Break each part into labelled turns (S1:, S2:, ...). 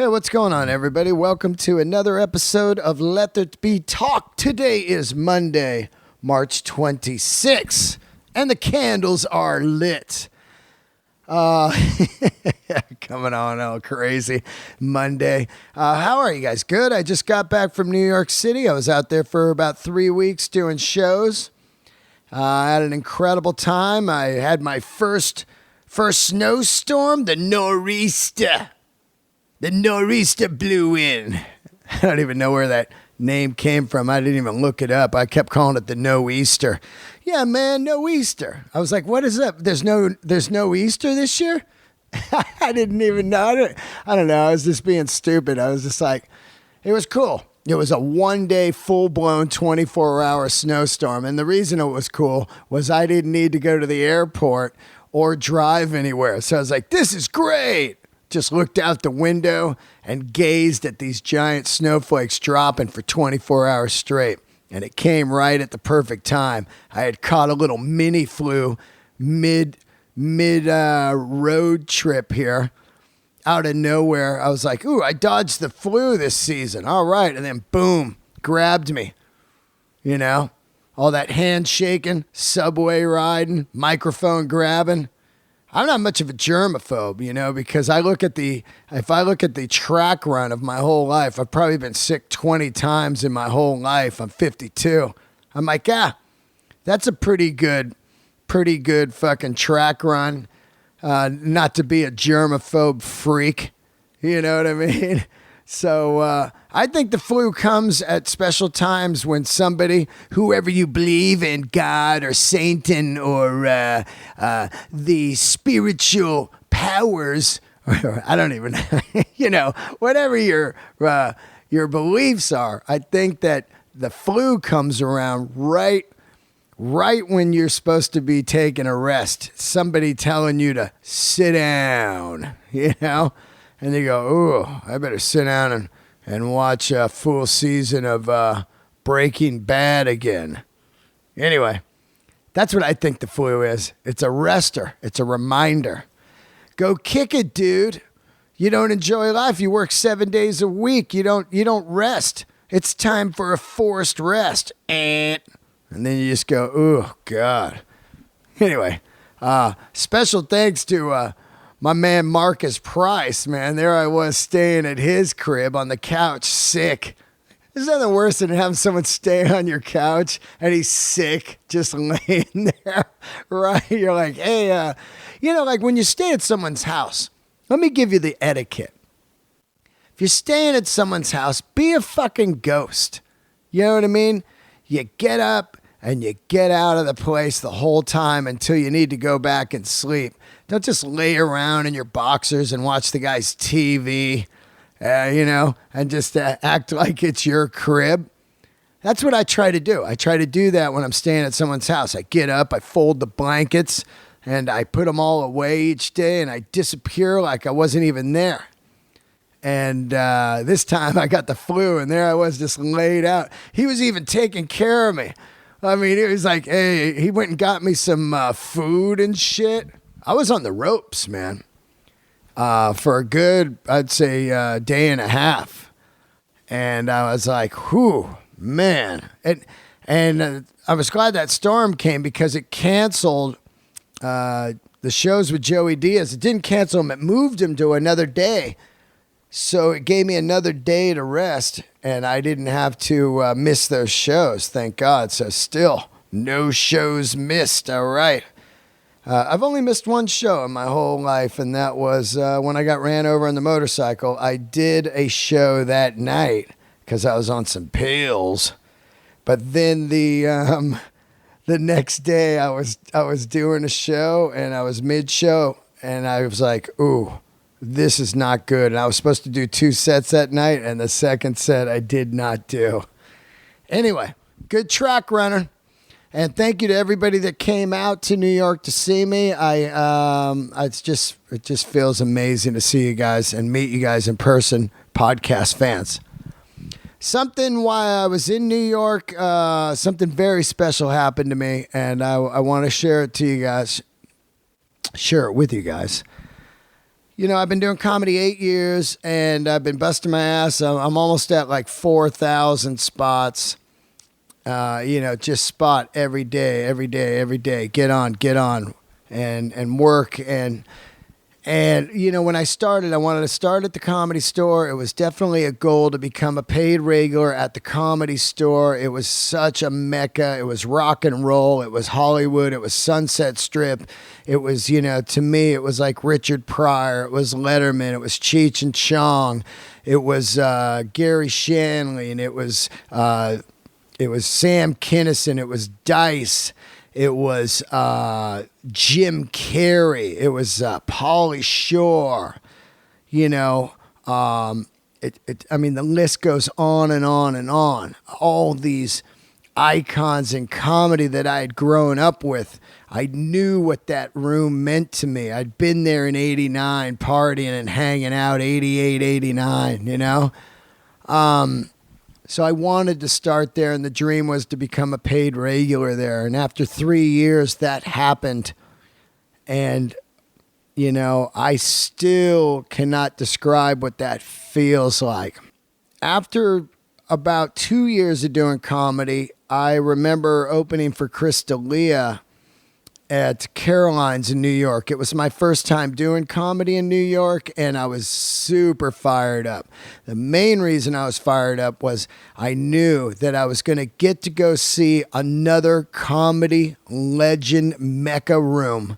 S1: Hey, what's going on, everybody? Welcome to another episode of Let There Be Talk. Today is Monday, March 26th, and the candles are lit. Coming on all crazy Monday. How are you guys? Good. I just got back from New York City. I was out there for about 3 weeks doing shows. I had an incredible time. I had my first snowstorm, the nor'easter. The nor'easter blew in. I don't even know where that name came from. I didn't even look it up. I kept calling it the no-easter. Yeah, man, no Easter. I was like, what is up? There's no Easter this year? I didn't even know. I don't know. I was just being stupid. I was just like, it was cool. It was a one-day, full-blown, 24-hour snowstorm. And the reason it was cool was I didn't need to go to the airport or drive anywhere. So I was like, this is great. Just looked out the window and gazed at these giant snowflakes dropping for 24 hours straight. And it came right at the perfect time. I had caught a little mini flu mid road trip here out of nowhere. I was like, ooh, I dodged the flu this season. All right. And then boom, grabbed me. You know, all that handshaking, subway riding, microphone grabbing. I'm not much of a germaphobe, you know, because if I look at the track run of my whole life, I've probably been sick 20 times in my whole life. I'm 52. I'm like, that's a pretty good fucking track run. Not to be a germaphobe freak. You know what I mean? So I think the flu comes at special times when somebody, whoever you believe in, God or Satan or the spiritual powers, or I don't even, you know, whatever your beliefs are, I think that the flu comes around right when you're supposed to be taking a rest. Somebody telling you to sit down, you know? And you go, ooh, I better sit down and watch a full season of Breaking Bad again. Anyway, that's what I think the flu is. It's a rester. It's a reminder. Go kick it, dude. You don't enjoy life. You work 7 days a week. You don't rest. It's time for a forced rest. And then you just go, ooh, God. Anyway, special thanks to my man Marcus Price, man. There I was staying at his crib on the couch, sick. There's nothing worse than having someone stay on your couch and he's sick, just laying there, right? You're like, hey, you know, like when you stay at someone's house, let me give you the etiquette. If you're staying at someone's house, be a fucking ghost. You know what I mean? You get up and you get out of the place the whole time until you need to go back and sleep. Don't just lay around in your boxers and watch the guy's TV, you know, and just act like it's your crib. That's what I try to do. I try to do that when I'm staying at someone's house. I get up, I fold the blankets, and I put them all away each day, and I disappear like I wasn't even there. And this time I got the flu, and there I was just laid out. He was even taking care of me. I mean, it was like, hey, he went and got me some food and shit. I was on the ropes, man, for a good, I'd say, day and a half. And I was like, whew, man. And I was glad that storm came because it canceled the shows with Joey Diaz. It didn't cancel him. It moved him to another day. So it gave me another day to rest, and I didn't have to miss those shows, thank God. So still, no shows missed, all right. I've only missed one show in my whole life, and that was when I got ran over on the motorcycle. I did a show that night because I was on some pills. But then the next day I was doing a show, and I was mid-show, and I was like, ooh, this is not good. And I was supposed to do 2 sets that night, and the second set I did not do. Anyway, good track runner. And thank you to everybody that came out to New York to see me. It just feels amazing to see you guys and meet you guys in person, podcast fans. Something while I was in New York, something very special happened to me, and I want to share it to you guys. Share it with you guys. I've been doing comedy 8 years, and I've been busting my ass. I'm almost at like 4,000 spots. Just spot every day, every day, every day. Get on, and work. And when I started, I wanted to start at the Comedy Store. It was definitely a goal to become a paid regular at the Comedy Store. It was such a mecca. It was rock and roll. It was Hollywood. It was Sunset Strip. It was, to me, it was like Richard Pryor. It was Letterman. It was Cheech and Chong. It was Gary Shanley, and it was Sam Kinison. It was Dice. It was Jim Carrey. It was Pauly Shore. The list goes on and on and on. All these icons in comedy that I had grown up with. I knew what that room meant to me. I'd been there in 89, partying and hanging out, 88, 89, So I wanted to start there, and the dream was to become a paid regular there. And after 3 years, that happened. And, I still cannot describe what that feels like. After about 2 years of doing comedy, I remember opening for Chris D'Elia at Caroline's in New York. It was my first time doing comedy in New York, and I was super fired up. The main reason I was fired up was I knew that I was going to get to go see another comedy legend mecca room,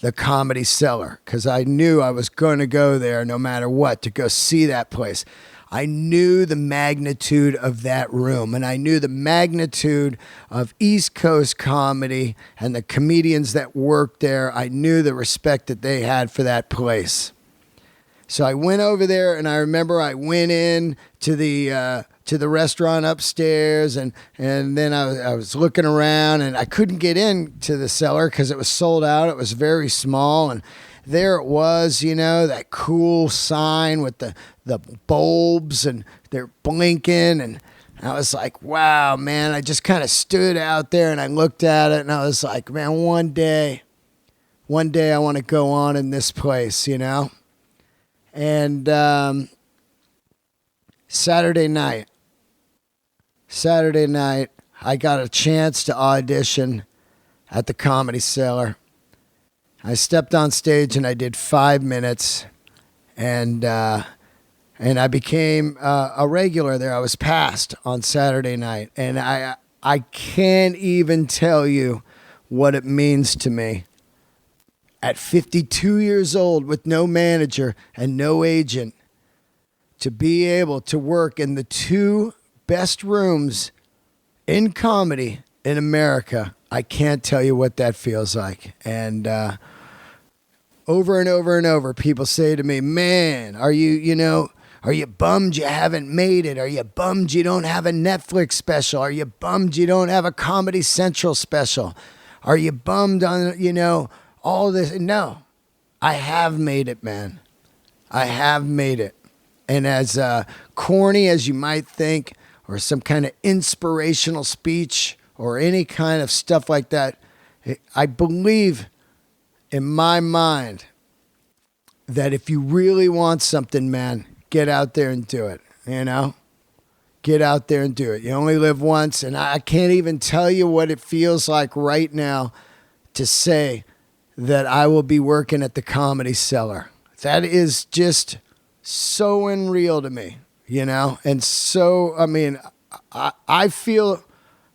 S1: the Comedy Cellar, because I knew I was going to go there no matter what to go see that place. I knew the magnitude of that room, and I knew the magnitude of East Coast comedy and the comedians that worked there. I knew the respect that they had for that place. So I went over there, and I remember I went in to the restaurant upstairs, and then I was looking around, and I couldn't get into the Cellar because it was sold out. It was very small, and there it was, that cool sign with the bulbs, and they're blinking, and I was like, wow, man. I just kind of stood out there, and I looked at it, and I was like, man, one day I want to go on in this place, And Saturday night, I got a chance to audition at the Comedy Cellar. I stepped on stage and I did 5 minutes, and I became a regular there. I was passed on Saturday night, and I can't even tell you what it means to me. At 52 years old, with no manager and no agent, to be able to work in the 2 best rooms in comedy in America, I can't tell you what that feels like. And over and over and over, people say to me, man, are you bummed you haven't made it? Are you bummed you don't have a Netflix special? Are you bummed you don't have a Comedy Central special? Are you bummed on, all this? No, I have made it, man. I have made it. And as corny as you might think, or some kind of inspirational speech or any kind of stuff like that, I believe in my mind that if you really want something, man, get out there and do it, Get out there and do it. You only live once, and I can't even tell you what it feels like right now to say that I will be working at the Comedy Cellar. That is just so unreal to me, And so, I feel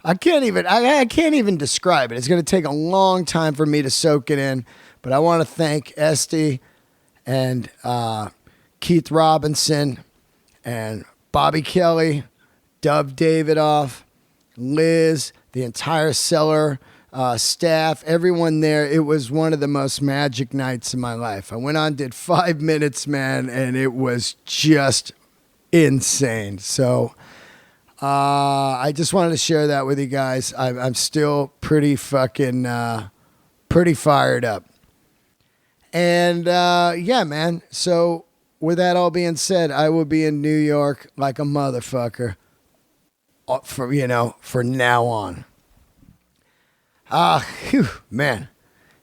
S1: I can't even describe it. It's going to take a long time for me to soak it in, but I want to thank Esty and Keith Robinson and Bobby Kelly, Dove Davidoff, Liz, the entire Cellar staff, everyone there. It was one of the most magic nights of my life. I went on, did 5 minutes, man, and it was just insane. So I just wanted to share that with you guys. I'm still pretty fired up. And yeah, man. So with that all being said, I will be in New York like a motherfucker for now on. Man.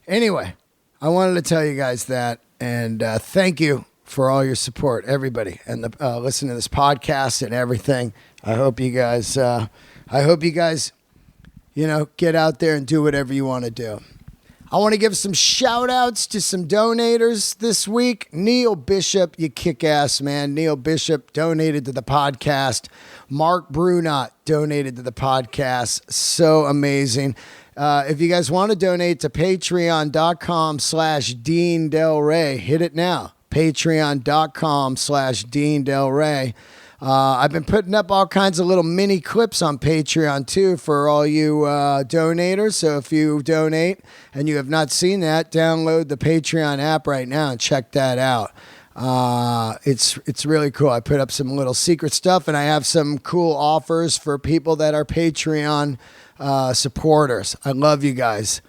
S1: Anyway, I wanted to tell you guys that, And thank you for all your support, everybody, and listening to this podcast and everything. I hope you guys, get out there and do whatever you want to do. I want to give some shout outs to some donators this week. Neil Bishop, you kick ass, man. Neil Bishop donated to the podcast. Mark Brunot donated to the podcast. So amazing. If you guys want to donate to patreon.com/Dean Del Rey, hit it now. Patreon.com/Dean Del Rey. I've been putting up all kinds of little mini clips on Patreon too for all you donators. So if you donate and you have not seen that, download the Patreon app right now and check that out. It's really cool. I put up some little secret stuff, and I have some cool offers for people that are Patreon supporters. I love you guys.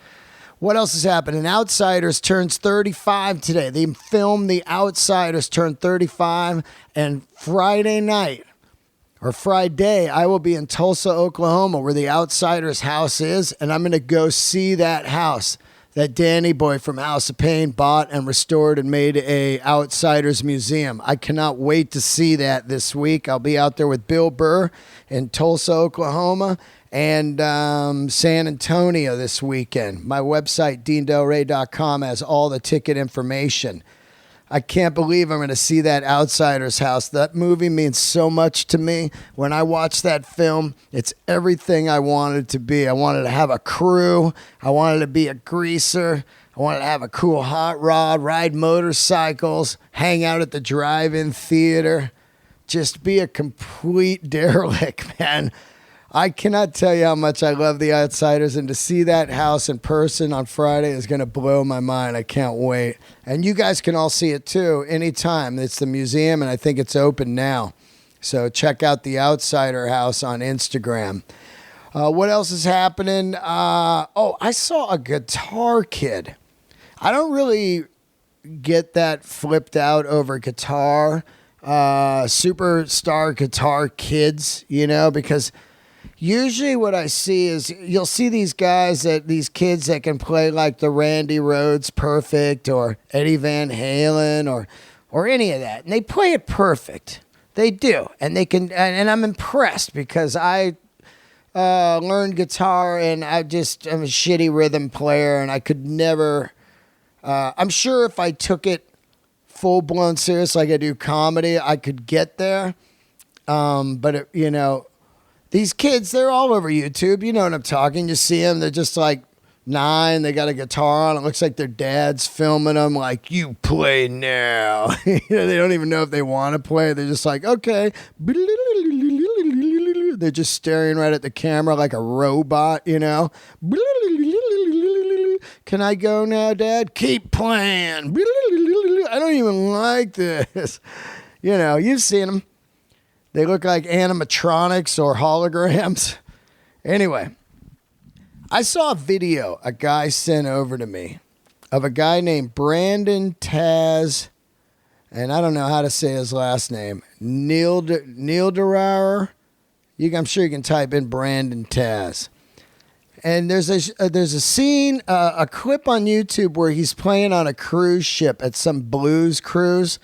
S1: What else is happening? Outsiders turns 35 today. They filmed The Outsiders turn 35, and Friday, I will be in Tulsa, Oklahoma, where The Outsiders house is, and I'm going to go see that house that Danny Boy from House of Pain bought and restored and made a Outsiders museum. I cannot wait to see that this week. I'll be out there with Bill Burr in Tulsa, Oklahoma, and San Antonio this weekend. My website, DeanDelRey.com, has all the ticket information. I can't believe I'm going to see that Outsiders house. That movie means so much to me. When I watch that film, it's everything I wanted to be. I wanted to have a crew. I wanted to be a greaser. I wanted to have a cool hot rod, ride motorcycles, hang out at the drive-in theater, just be a complete derelict, man. I cannot tell you how much I love The Outsiders, and to see that house in person on Friday is going to blow my mind. I can't wait. And you guys can all see it too anytime. It's the museum, and I think it's open now. So check out The Outsider House on Instagram. What else is happening? I saw a Guitar Kid. I don't really get that flipped out over guitar, superstar guitar kids, because usually what I see is you'll see these kids that can play like the Randy Rhoads Perfect or Eddie Van Halen or any of that. And they play it perfect. They do. And they can, and I'm impressed because I learned guitar and I'm a shitty rhythm player and I could never, I'm sure if I took it full blown serious like I do comedy, I could get there. But these kids, they're all over YouTube. You know what I'm talking. You see them. They're just like 9. They got a guitar on. It looks like their dad's filming them like, you play now. They don't even know if they want to play. They're just like, okay. They're just staring right at the camera like a robot, Can I go now, Dad? Keep playing. I don't even like this. You've seen them. They look like animatronics or holograms. Anyway, I saw a video a guy sent over to me of a guy named Brandon Taz, and I don't know how to say his last name, Nielderer. I'm sure you can type in Brandon Taz. And there's a scene, a clip on YouTube where he's playing on a cruise ship at some blues cruise,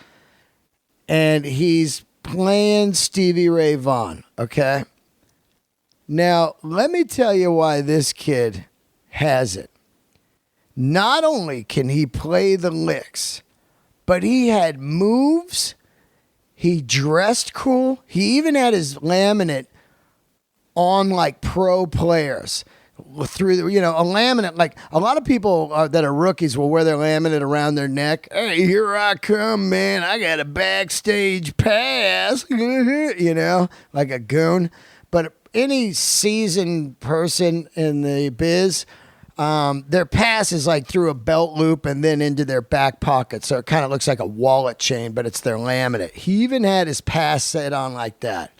S1: and he's playing Stevie Ray Vaughan, okay? Now, let me tell you why this kid has it. Not only can he play the licks, but he had moves. He dressed cool. He even had his laminate on like pro players. Through a laminate, like a lot of people that are rookies will wear their laminate around their neck. Hey, here I come, man. I got a backstage pass, like a goon. But any seasoned person in the biz, their pass is like through a belt loop and then into their back pocket. So it kind of looks like a wallet chain, but it's their laminate. He even had his pass set on like that.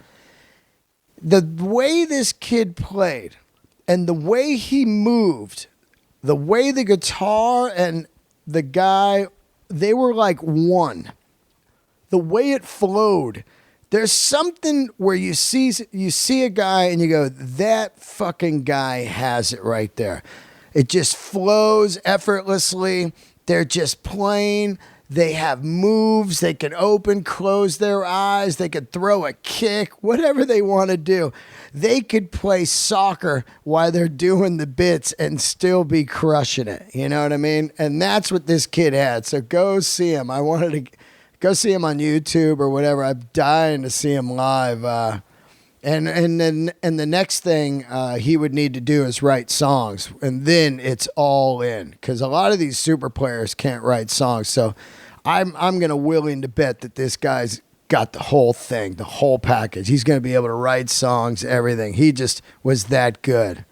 S1: The way this kid played, and the way he moved, the way the guitar and the guy, they were like one. The way it flowed. There's something where you see a guy and you go, that fucking guy has it right there. It just flows effortlessly. They're just playing. They have moves. They can open, close their eyes. They could throw a kick, whatever they want to do. They could play soccer while they're doing the bits and still be crushing it. You know what I mean? And that's what this kid had. So go see him. I wanted to go see him on YouTube or whatever. I'm dying to see him live. And the next thing he would need to do is write songs, and then it's all in, because a lot of these super players can't write songs. So I'm gonna willing to bet that this guy's got the whole thing, the whole package. He's gonna be able to write songs, everything. He just was that good.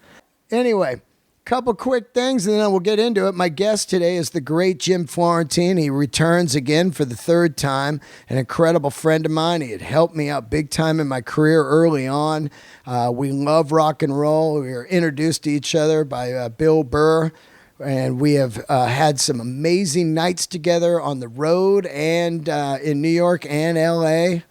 S1: Anyway, couple quick things and then we'll get into it. My guest today is the great Jim Florentine. He returns again for the third time. An incredible friend of mine. He had helped me out big time in my career early on. We love rock and roll. We were introduced to each other by Bill Burr. And we have had some amazing nights together on the road and in New York and LA.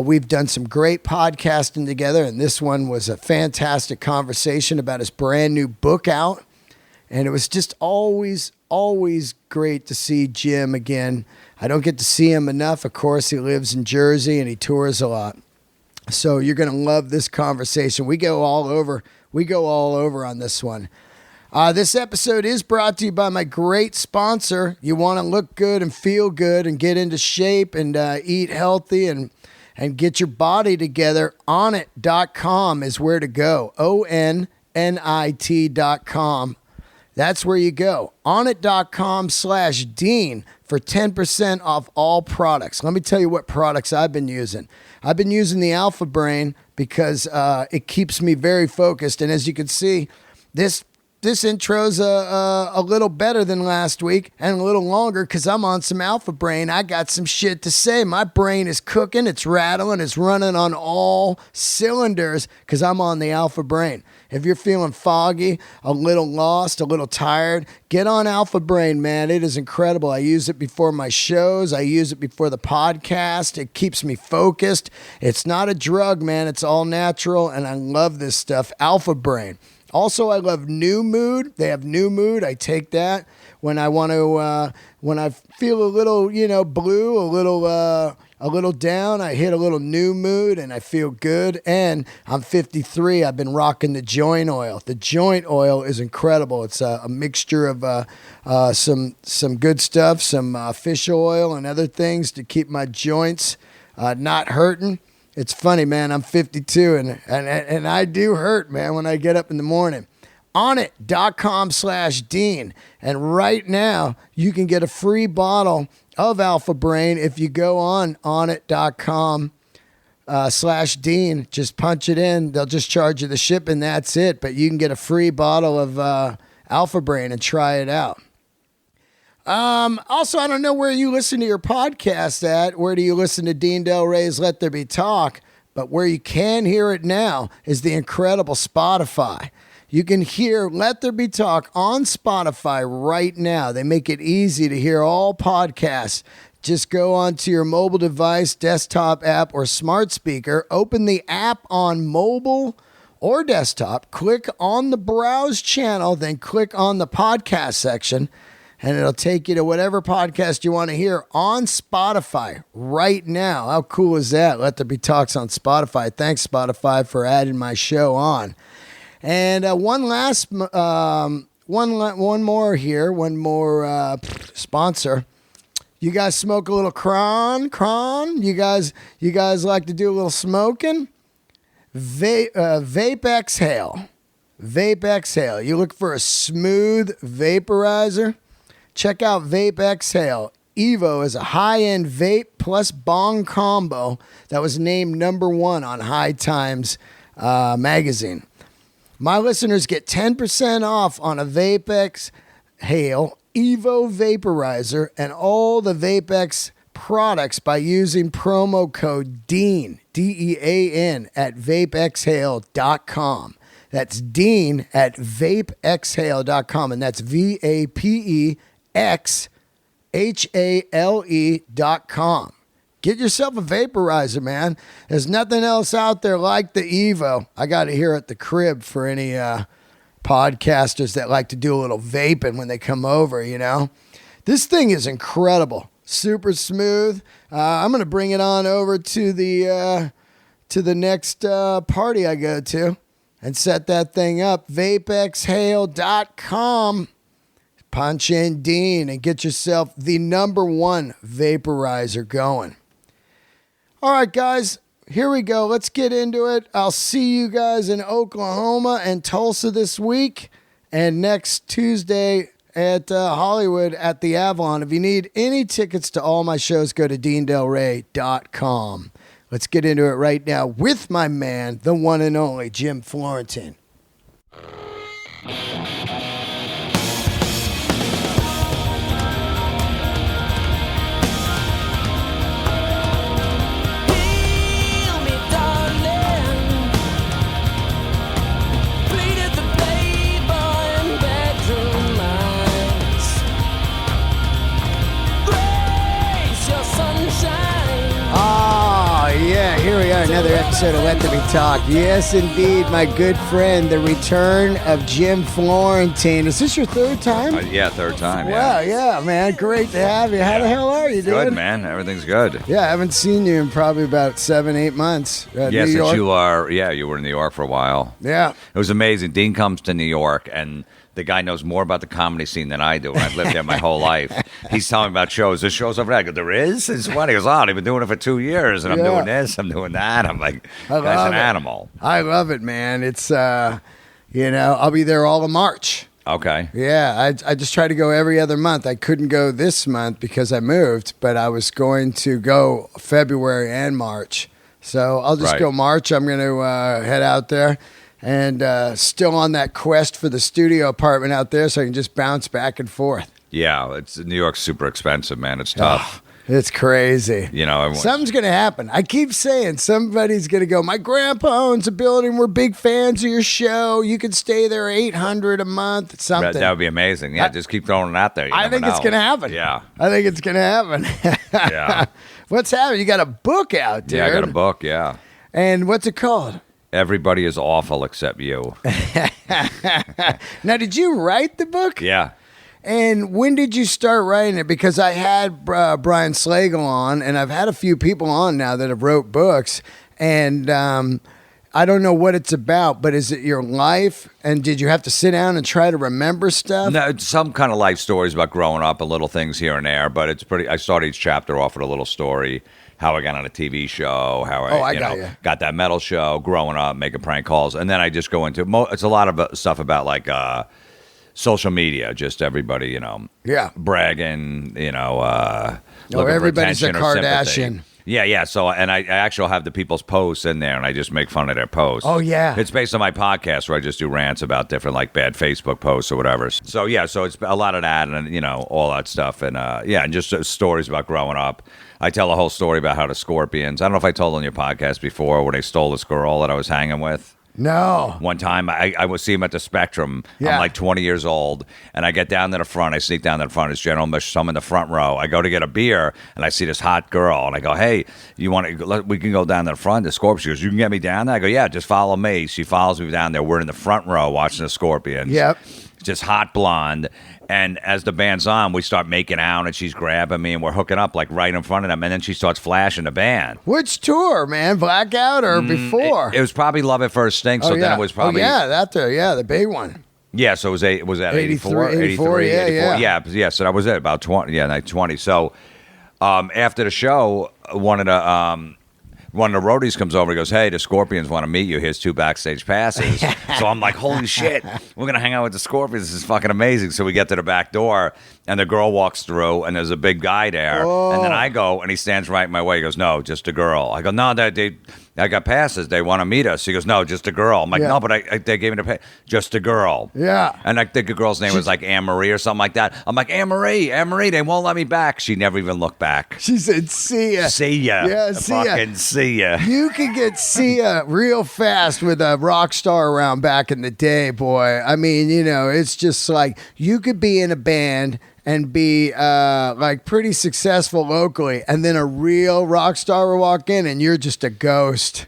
S1: We've done some great podcasting together, and this one was a fantastic conversation about his brand new book out. And it was just always great to see Jim again. I don't get to see him enough. Of course, he lives in Jersey and he tours a lot. So you're going to love this conversation. We go all over on this one. This episode is brought to you by my great sponsor. You want to look good and feel good and get into shape and eat healthy and get your body together. Onnit.com is where to go. ONNIT.com. That's where you go. Onnit.com/Dean for 10% off all products. Let me tell you what products I've been using. I've been using the Alpha Brain because it keeps me very focused. And as you can see, this intro's a little better than last week and a little longer because I'm on some Alpha Brain. I got some shit to say. My brain is cooking. It's rattling. It's running on all cylinders because I'm on the Alpha Brain. If you're feeling foggy, a little lost, a little tired, get on Alpha Brain, man. It is incredible. I use it before my shows. I use it before the podcast. It keeps me focused. It's not a drug, man. It's all natural, and I love this stuff. Alpha Brain. Also, I love New Mood. They have New Mood. I take that when I want to, when I feel a little, blue, a little down. I hit a little New Mood and I feel good. And I'm 53. I've been rocking the joint oil. The joint oil is incredible. It's a mixture of some good stuff, some fish oil and other things to keep my joints not hurting. It's funny, man. I'm 52 and I do hurt, man, when I get up in the morning. Onnit.com/Dean. And right now, you can get a free bottle of Alpha Brain if you go on Onnit.com/Dean. Just punch it in. They'll just charge you the shipping. That's it. But you can get a free bottle of Alpha Brain and try it out. Also, I don't know where you listen to your podcast at. Where do you listen to Dean Del Rey's Let There Be Talk? But where you can hear it now is the incredible Spotify. You can hear Let There Be Talk on Spotify right now. They make it easy to hear all podcasts. Just go onto your mobile device, desktop app, or smart speaker. Open the app on mobile or desktop. Click on the Browse channel, then click on the podcast section. And it'll take you to whatever podcast you want to hear on Spotify right now. How cool is that? Let There Be Talks on Spotify. Thanks, Spotify, for adding my show on. And one more here, one more sponsor. You guys smoke a little cron? You guys like to do a little smoking? Vape Exhale. Vape Exhale. You look for a smooth vaporizer? Check out Vape Exhale. Evo is a high-end vape plus bong combo that was named #1 on High Times magazine. My listeners get 10% off on a Vape Exhale Evo vaporizer and all the VapeX products by using promo code DEAN, DEAN, at vapexhale.com. That's Dean at vapexhale.com, and that's VAPEXHALE.com. Get yourself a vaporizer, man. There's nothing else out there like the Evo. I got to hear at the crib for any podcasters that like to do a little vaping when they come over, you know. This thing is incredible. super smooth. I'm going to bring it on over to the next party I go to and set that thing up. VapeExhale.com. Punch in Dean and get yourself the #1 vaporizer going. All right, guys, here we go. Let's get into it. I'll see you guys in Oklahoma and Tulsa this week, and next Tuesday at Hollywood at the Avalon. If you need any tickets to all my shows, go to deandelray.com. Let's get into it right now with my man, the one and only Jim Florentine. Here we are, another episode of Let Them Be Talk. Yes, indeed, my good friend, the return of Jim Florentine. Is this your third time?
S2: Yeah, third time.
S1: Wow, yeah, man, great to have you. How the hell are you, dude?
S2: Good, man. Everything's good.
S1: Yeah, I haven't seen you in probably about 7-8 months.
S2: Yeah,
S1: New
S2: since
S1: York.
S2: you were in New York for a while.
S1: Yeah.
S2: It was amazing. Dean comes to New York, and the guy knows more about the comedy scene than I do, and I've lived there my whole life. He's telling me about shows. There's shows over there. I go, there is? It's funny. He goes, I've been doing it for 2 years, and I'm doing this, I'm doing that. I'm like, that's an animal.
S1: I love it, man. It's, I'll be there all of March.
S2: Okay.
S1: Yeah, I just try to go every other month. I couldn't go this month because I moved, but I was going to go February and March. So I'll just go March. I'm going to head out there. And still on that quest for the studio apartment out there, so I can just bounce back and forth.
S2: Yeah, New York's super expensive, man. It's tough.
S1: It's crazy.
S2: Something's
S1: going to happen. I keep saying somebody's going to go, my grandpa owns a building. We're big fans of your show. You could stay there $800 a month, something.
S2: That would be amazing. Yeah, just keep throwing it out there.
S1: I think it's going to happen.
S2: Yeah.
S1: I think it's going to happen.
S2: Yeah.
S1: What's happening? You got a book out, dude.
S2: Yeah, I got a book, yeah.
S1: And what's it called?
S2: Everybody is awful except you.
S1: Now, did you write the book?
S2: Yeah.
S1: And when did you start writing it? Because I had Brian Slagle on, and I've had a few people on now that have wrote books, and I don't know what it's about, but is it your life? And did you have to sit down and try to remember stuff?
S2: No, it's some kind of life stories about growing up and little things here and there, but it's pretty. I start each chapter off with a little story. How I got on a TV show, how I got that metal show, growing up, making prank calls, and then I just go into it's a lot of stuff about like social media, just everybody, bragging,
S1: everybody's a Kardashian.
S2: Yeah. So, and I actually have the people's posts in there, and I just make fun of their posts.
S1: Oh, yeah.
S2: It's based on my podcast where I just do rants about different, like, bad Facebook posts or whatever. So, yeah, so it's a lot of that and, all that stuff. And, and just stories about growing up. I tell a whole story about how the Scorpions, I don't know if I told on your podcast before, when they stole this girl that I was hanging with.
S1: No.
S2: One time, I would see him at the Spectrum.
S1: Yeah.
S2: I'm like 20 years old, and I get down to the front. I sneak down to the front. It's General Mish. So I'm in the front row. I go to get a beer, and I see this hot girl, and I go, hey, you want to? We can go down to the front. The Scorpions. She goes, you can get me down there? I go, yeah, just follow me. She follows me down there. We're in the front row watching the Scorpions.
S1: Yep.
S2: Just hot blonde. And as the band's on, we start making out, and she's grabbing me, and we're hooking up like right in front of them. And then she starts flashing the band.
S1: Which tour, man? Blackout or before?
S2: It was probably Love at First Sting. So then it was probably
S1: the big one.
S2: Yeah, so it was that 84,
S1: 83, 84.
S2: Yeah. So that was it, about 20. Yeah, like 20. So after the show, one of the roadies comes over and goes, hey, the Scorpions want to meet you. Here's 2 backstage passes. So I'm like, holy shit, we're going to hang out with the Scorpions. This is fucking amazing. So we get to the back door, and the girl walks through, and there's a big guy there. Oh. And then I go, and he stands right in my way. He goes, no, just a girl. I go, no, I got passes. They want to meet us. He goes, no, just a girl. I'm like, no, but they gave me the pass. Just a girl.
S1: Yeah.
S2: And I think the girl's name was like Anne Marie or something like that. I'm like, Anne Marie, they won't let me back. She never even looked back.
S1: She said, see ya.
S2: See ya.
S1: Yeah, see ya.
S2: Fucking see ya.
S1: You could get see ya real fast with a rock star around back in the day, boy. I mean, it's just like you could be in a band and be like pretty successful locally, and then a real rock star will walk in and you're just a ghost.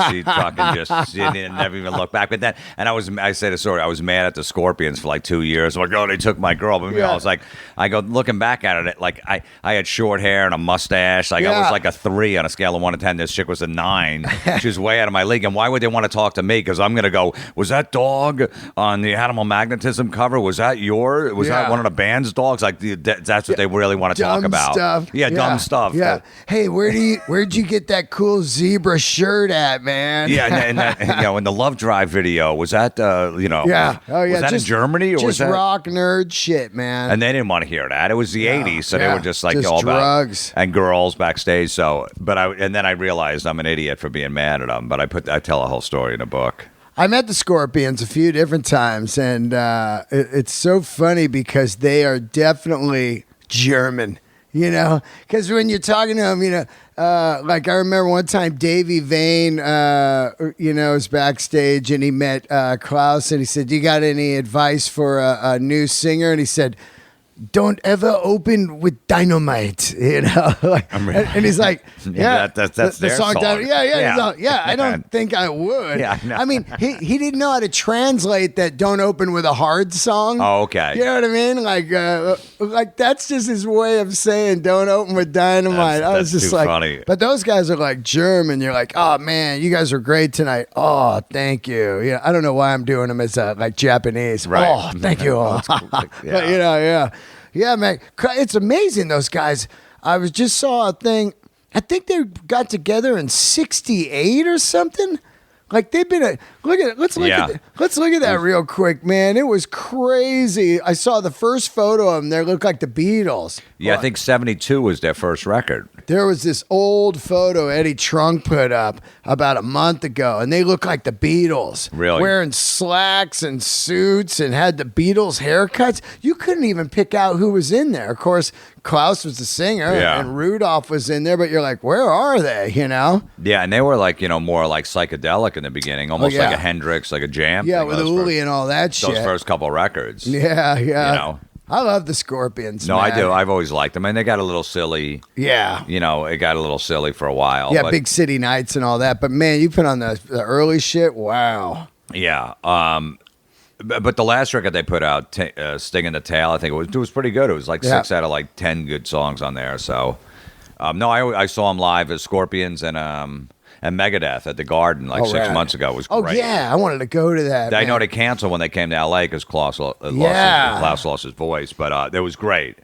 S2: She fucking she didn't never even look back. But then, and I said a story. I was mad at the Scorpions for like 2 years. I'm like, oh, they took my girl. But I was like, looking back at it, like I had short hair and a mustache. Like I was like a 3 on a scale of 1 to 10. This chick was a 9. She was way out of my league. And why would they want to talk to me? Because I'm gonna go, was that dog on the Animal Magnetism cover? Was that that one of the band's dogs? Like that's what they really want to talk about.
S1: Stuff.
S2: Yeah, dumb stuff.
S1: Yeah. Hey, where'd you get that cool zebra shirt at, man?
S2: Yeah, and that, in the Love Drive video, was that
S1: Yeah. Oh yeah.
S2: Was that in Germany or was that
S1: rock nerd shit, man?
S2: And they didn't want to hear that. It was the 80s, so they were just like
S1: just
S2: all
S1: drugs
S2: about and girls backstage. So, and then I realized I'm an idiot for being mad at them. But I tell a whole story in a book.
S1: I met the Scorpions a few different times, and it's so funny because they are definitely German, because when you're talking to them, like I remember one time Davey Vane, was backstage and he met Klaus and he said, "Do you got any advice for a new singer?" And he said, "Don't ever open with dynamite," and he's like, "Yeah,
S2: that's
S1: the
S2: their song."
S1: Yeah. I don't think I would.
S2: Yeah, no.
S1: I mean, he didn't know how to translate that. Don't open with a hard song.
S2: Oh, okay.
S1: You know what I mean? Like that's just his way of saying don't open with dynamite. I was just
S2: too
S1: like,
S2: funny.
S1: But those guys are like German. You're like, oh man, you guys are great tonight. Oh, thank you. Yeah, I don't know why I'm doing them as like Japanese.
S2: Right.
S1: Oh, thank you. But yeah, man, it's amazing. Those guys. I just saw a thing. I think they got together in '68 or something. Like they've been let's look at that real quick, man. It was crazy. I saw the first photo of them. They look like the Beatles.
S2: Yeah, I think '72 was their first record.
S1: There was this old photo Eddie Trunk put up about a month ago, and they look like the Beatles.
S2: Really?
S1: Wearing slacks and suits and had the Beatles haircuts. You couldn't even pick out who was in there. Of course, Klaus was the singer, and Rudolph was in there, but you're like, where are they,
S2: Yeah, and they were like, more like psychedelic in the beginning, almost like a Hendrix, like a Jam.
S1: Yeah,
S2: thing,
S1: with Uli and all that shit.
S2: Those first couple records.
S1: Yeah. I love the Scorpions.
S2: No,
S1: man.
S2: I do. I've always liked them. And they got a little silly.
S1: Yeah.
S2: It got a little silly for a while.
S1: Yeah, Big City Nights and all that. But man, you put on the early shit. Wow.
S2: Yeah. But the last record they put out, Sting in the Tail, I think it was pretty good. It was like 6 out of like 10 good songs on there. So, no, I saw them live as Scorpions and Megadeth at the Garden 6 months ago. It was great.
S1: Oh, yeah. I wanted to go to that.
S2: I know they canceled when they came to L.A. because Klaus lost his voice. But it was great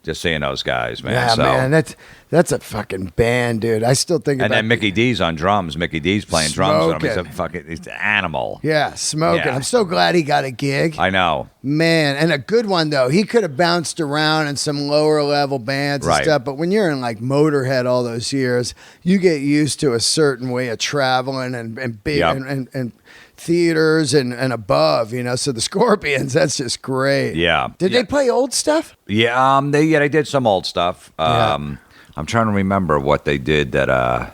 S2: just seeing those guys, man.
S1: Yeah, man. That's a fucking band, dude. I still think
S2: and then Mickey D's on drums. Mickey D's playing drums. He's an animal.
S1: Yeah, smoking.
S2: Yeah.
S1: I'm so glad he got a gig.
S2: I know.
S1: Man, and a good one, though. He could have bounced around in some lower level bands and stuff, but when you're in like Motorhead all those years, you get used to a certain way of traveling and big and theaters and above, so the Scorpions, that's just great.
S2: Yeah.
S1: Did they play old stuff?
S2: Yeah, they did some old stuff. I'm trying to remember what they did that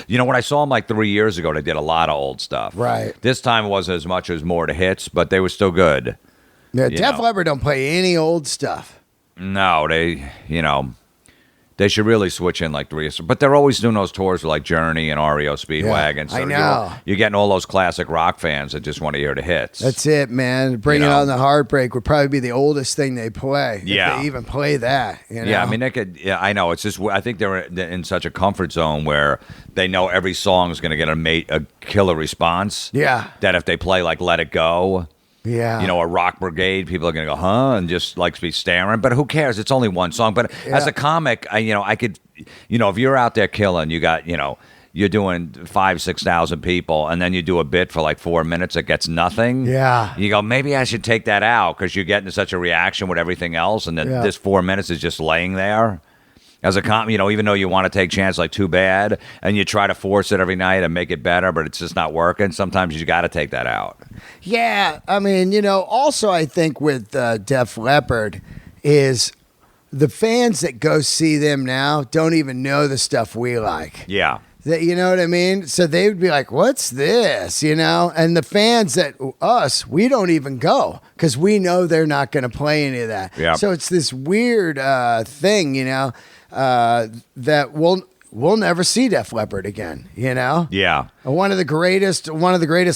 S2: when I saw them like 3 years ago, they did a lot of old stuff. Right. This time it wasn't as much as more to hits, but they were still good.
S1: Yeah, Def Leppard don't play any old stuff.
S2: No, they should really switch in like 3 years. But they're always doing those tours with like Journey and REO Speedwagon. So
S1: I know.
S2: You're getting all those classic rock fans that just want to hear the hits.
S1: That's it, man. Bringing On the Heartbreak would probably be the oldest thing they play.
S2: Yeah.
S1: If they even play that.
S2: Yeah, I mean, they could. Yeah, I know. It's just, I think they're in such a comfort zone where they know every song is going to get a killer response. Yeah. That if they play like Let It Go. Yeah. A Rock Brigade, people are going to go, huh? And just like be staring. But who cares? It's only one song. But as a comic, I could, if you're out there killing, you got, you're doing 5,000-6,000 people, and then you do a bit for like 4 minutes that gets nothing. Yeah. You go, maybe I should take that out because you're getting such a reaction with everything else. And then this 4 minutes is just laying there. As a comic, even though you want to take chances like Too Bad, and you try to force it every night and make it better, but it's just not working, sometimes you got to take that out.
S1: Yeah, I mean, also I think with Def Leppard is the fans that go see them now don't even know the stuff we like. Yeah. You know what I mean? So they would be like, what's this? And the fans that we don't even go because we know they're not going to play any of that. Yeah. So it's this weird thing, that we'll never see Def Leppard again, you know?
S2: Yeah.
S1: And one of the greatest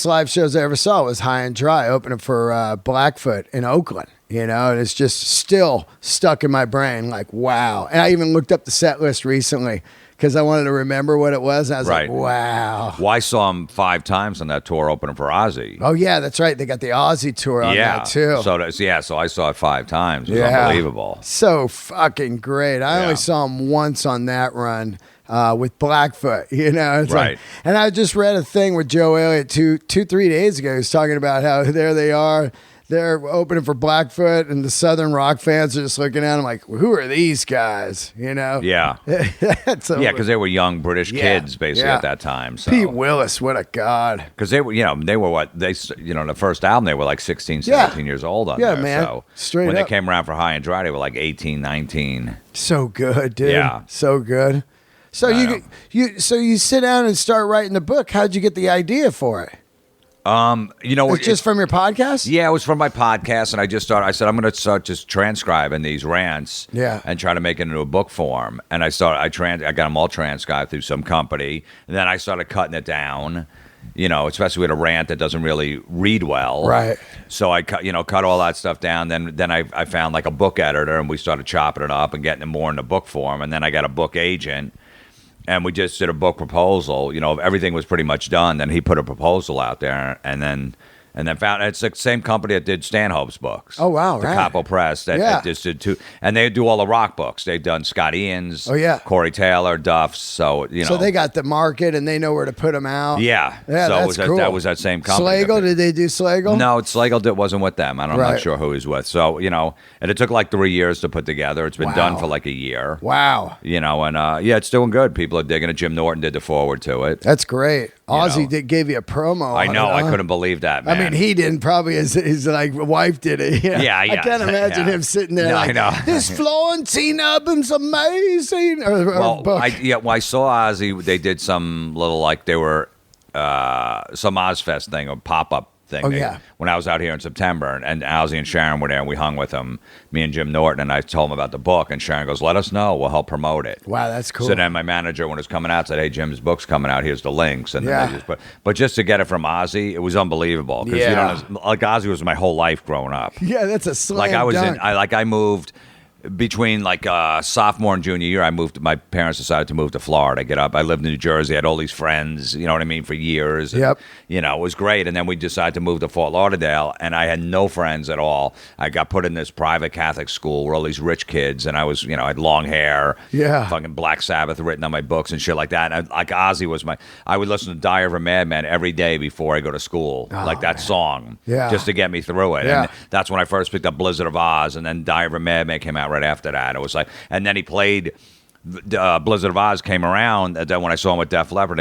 S1: live shows I ever saw was High and Dry, opening for Blackfoot in Oakland, you know? And it's just still stuck in my brain, like, wow. And I even looked up the set list recently because I wanted to remember what it was. And I was like, wow.
S2: Well, I saw him 5 times on that tour opening for Ozzy.
S1: Oh, yeah, that's right. They got the Ozzy tour on that, too.
S2: So I saw it 5 times. It was unbelievable.
S1: So fucking great. I only saw him once on that run with Blackfoot, you know? It's
S2: right.
S1: like, and I just read a thing with Joe Elliott 3 days ago. He was talking about how there they are. They're opening for Blackfoot, and the Southern rock fans are just looking at them like, who are these guys? You know?
S2: Yeah. Because they were young British kids basically at that time. So.
S1: Pete Willis, what a god.
S2: Because they were, the first album, they were like 16, 17 years old on there.
S1: Man.
S2: So
S1: Straight
S2: when
S1: up.
S2: they came around for High and Dry, they were like 18, 19.
S1: So good, dude.
S2: Yeah.
S1: So good. So you sit down and start writing the book. How'd you get the idea for it? It's just from your podcast?
S2: Yeah, it was from my podcast, and I said, I'm going to start just transcribing these rants and try to make it into a book form. And I got them all transcribed through some company, and then I started cutting it down, especially with a rant that doesn't really read well.
S1: Right.
S2: So I cut all that stuff down. Then I found like a book editor, and we started chopping it up and getting it more into book form. And then I got a book agent. And we just did a book proposal. Everything was pretty much done. Then he put a proposal out there, and then found it's the same company that did Stanhope's books.
S1: Oh wow!
S2: The Capo Press that just did 2, and they do all the rock books. They've done Scott Ian's.
S1: Oh yeah.
S2: Corey Taylor, Duff's. So
S1: So they got the market, and they know where to put them out.
S2: Yeah.
S1: So
S2: that's cool. That was that same company.
S1: Slagle? Did they do Slagle?
S2: No, Slagle wasn't with them. I'm not sure who he's with. So and it took like 3 years to put together. It's been done for like a year.
S1: Wow.
S2: It's doing good. People are digging it. Jim Norton did the forward to it.
S1: That's great. Ozzy gave you a promo.
S2: I know.
S1: I
S2: couldn't believe that, man.
S1: I mean, he didn't. Probably his like wife did it.
S2: Yeah.
S1: I can't imagine him sitting there. I know. This Florentine album's amazing.
S2: I saw Ozzy. They did some little they were some Ozfest thing, or pop up thing. When I was out here in September, and Ozzy and Sharon were there, and we hung with them, me and Jim Norton, and I told him about the book, and Sharon goes, "Let us know. We'll help promote it."
S1: Wow, that's cool.
S2: So then my manager, when it was coming out, said, "Hey, Jim's book's coming out. Here's the links." And then but just to get it from Ozzy, it was unbelievable. Because Ozzy was my whole life growing up.
S1: Yeah, that's a slam dunk.
S2: I moved. Between sophomore and junior year, My parents decided to move to Florida. I lived in New Jersey. I had all these friends, you know what I mean, for years.
S1: Yep.
S2: And, it was great. And then we decided to move to Fort Lauderdale, and I had no friends at all. I got put in this private Catholic school where all these rich kids, and I was, I had long hair.
S1: Yeah.
S2: Fucking Black Sabbath written on my books and shit like that. And Ozzy was I would listen to Diary of a Madman every day before I go to school, that song, just to get me through it.
S1: Yeah.
S2: And that's when I first picked up Blizzard of Oz, and then Diary of a Madman came out right after that. It was and then he played Blizzard of Oz came around, and then when I saw him with Def Leppard,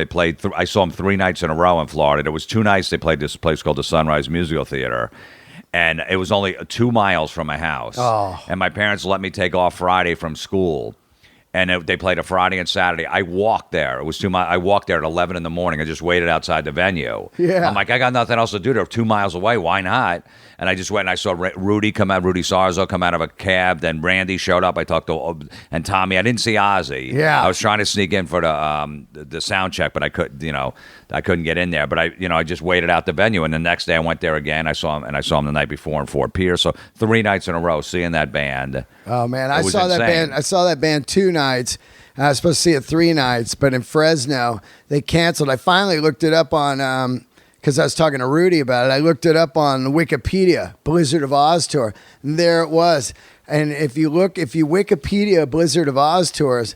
S2: I saw him 3 nights in a row in Florida. There was 2 nights they played this place called the Sunrise Musical Theater, and it was only 2 miles from my house. And my parents let me take off Friday from school. And they played a Friday and Saturday. I walked there. It was 2 miles. I walked there at 11 in the morning. I just waited outside the venue.
S1: Yeah.
S2: I'm like, I got nothing else to do. They're 2 miles away. Why not? And I just went and I saw Rudy Sarzo come out of a cab. Then Randy showed up. I talked to and Tommy. I didn't see Ozzy.
S1: Yeah.
S2: I was trying to sneak in for the sound check, but I couldn't get in there. But I just waited out the venue. And the next day I went there again. I saw him the night before in Fort Pierce. So 3 nights in a row seeing that band.
S1: Oh man, I saw
S2: insane.
S1: that band. I saw that band 2 nights. I was supposed to see it 3 nights, but in Fresno they canceled. I finally looked it up on because I was talking to Rudy about it. I looked it up on Wikipedia, Blizzard of Oz tour, and there it was. And if you Wikipedia Blizzard of Oz tours,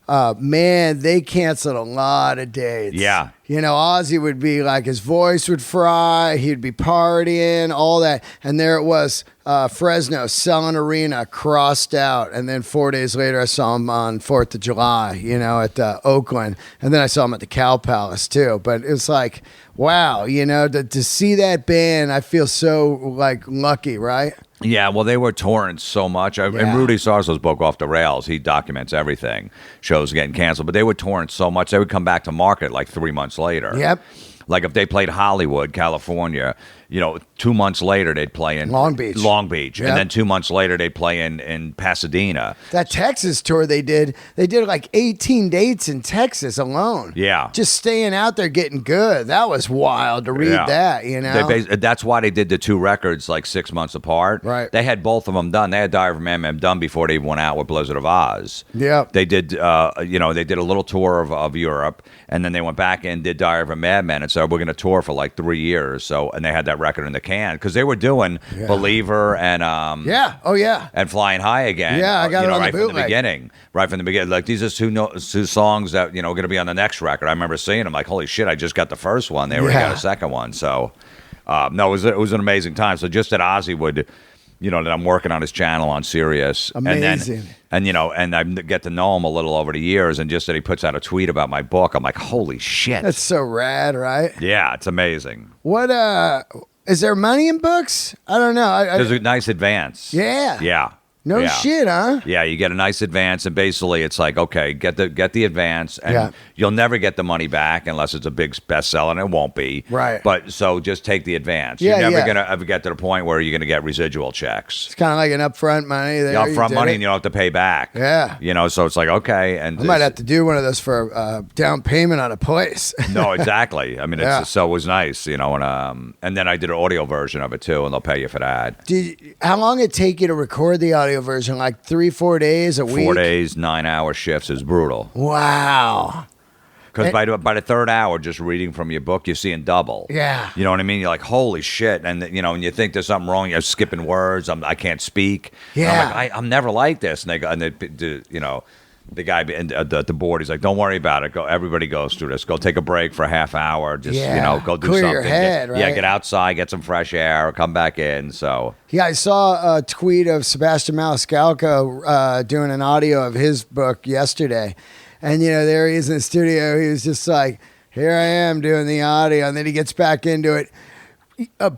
S1: man, they canceled a lot of dates.
S2: Yeah.
S1: Ozzy would be like, his voice would fry, he'd be partying, all that. And there it was, Fresno, Cellar Arena, crossed out. And then 4 days later, I saw him on 4th of July, at Oakland. And then I saw him at the Cow Palace, too. But it was like, wow, to see that band, I feel so, lucky, right?
S2: Yeah, well, they were touring so much. And Rudy Sarzo's book, Off the Rails, he documents everything. Shows getting canceled. But they were touring so much, they would come back to market 3 months later.
S1: Yep.
S2: Like if they played Hollywood, California, 2 months later they'd play in
S1: Long Beach.
S2: And
S1: Yep.
S2: then 2 months later they'd play in Pasadena.
S1: That Texas tour they did like 18 dates in Texas alone.
S2: Yeah.
S1: Just staying out there getting good. That was wild to read that,
S2: That's why they did the 2 records like 6 months apart.
S1: Right.
S2: They had both of them done. They had Diary of a Madman done before they went out with Blizzard of Oz.
S1: Yeah.
S2: They did, they did a little tour of Europe, and then they went back and did Diary of a Madman and said, we're going to tour for like 3 years. So, and they had that record in the can because they were doing Believer and and Flying High Again.
S1: Yeah, I got it on the
S2: right from the
S1: bootleg.
S2: beginning. Right from the beginning. Like these are two songs that going to be on the next record. I remember seeing them like, holy shit! I just got the first one. They already got a second one. So, no, it was an amazing time. So just that Ozzy would. That I'm working on his channel on Sirius.
S1: Amazing.
S2: And I get to know him a little over the years, and just that he puts out a tweet about my book, I'm like, holy shit.
S1: That's so rad, right?
S2: Yeah, it's amazing.
S1: What is there money in books? I don't know.
S2: There's a nice advance.
S1: Yeah.
S2: Yeah.
S1: No
S2: Yeah.
S1: shit, huh?
S2: Yeah, you get a nice advance, and basically it's like, okay, get the advance, and you'll never get the money back unless it's a big bestseller, and it won't be.
S1: Right.
S2: But so just take the advance.
S1: Yeah,
S2: You're never
S1: yeah.
S2: gonna ever get to the point where you're gonna get residual checks.
S1: It's kind of like an upfront money. There.
S2: Upfront money, and you don't have to pay back.
S1: Yeah.
S2: So it's like, okay, and
S1: I might have to do one of those for down payment on a place.
S2: no, exactly. I mean, so it was nice, and then I did an audio version of it too, and they'll pay you for that.
S1: How long did it take you to record the audio version? Like 3-4 days, a week?
S2: 4 days, 9-hour shifts is brutal.
S1: Wow.
S2: Because by the third hour, just reading from your book, you're seeing double.
S1: Yeah.
S2: You know what I mean? You're like, holy shit. And, and you think there's something wrong. You're skipping words. I can't speak.
S1: Yeah.
S2: And I'm like, I'm never like this. And the guy at the board, he's like, don't worry about it. Go. Everybody goes through this. Go take a break for a half hour. Just, go do
S1: Clear
S2: something.
S1: your head, right?
S2: Yeah, get outside, get some fresh air, come back in. So.
S1: Yeah, I saw a tweet of Sebastian Maniscalco doing an audio of his book yesterday. And, there he is in the studio. He was just like, here I am doing the audio. And then he gets back into it.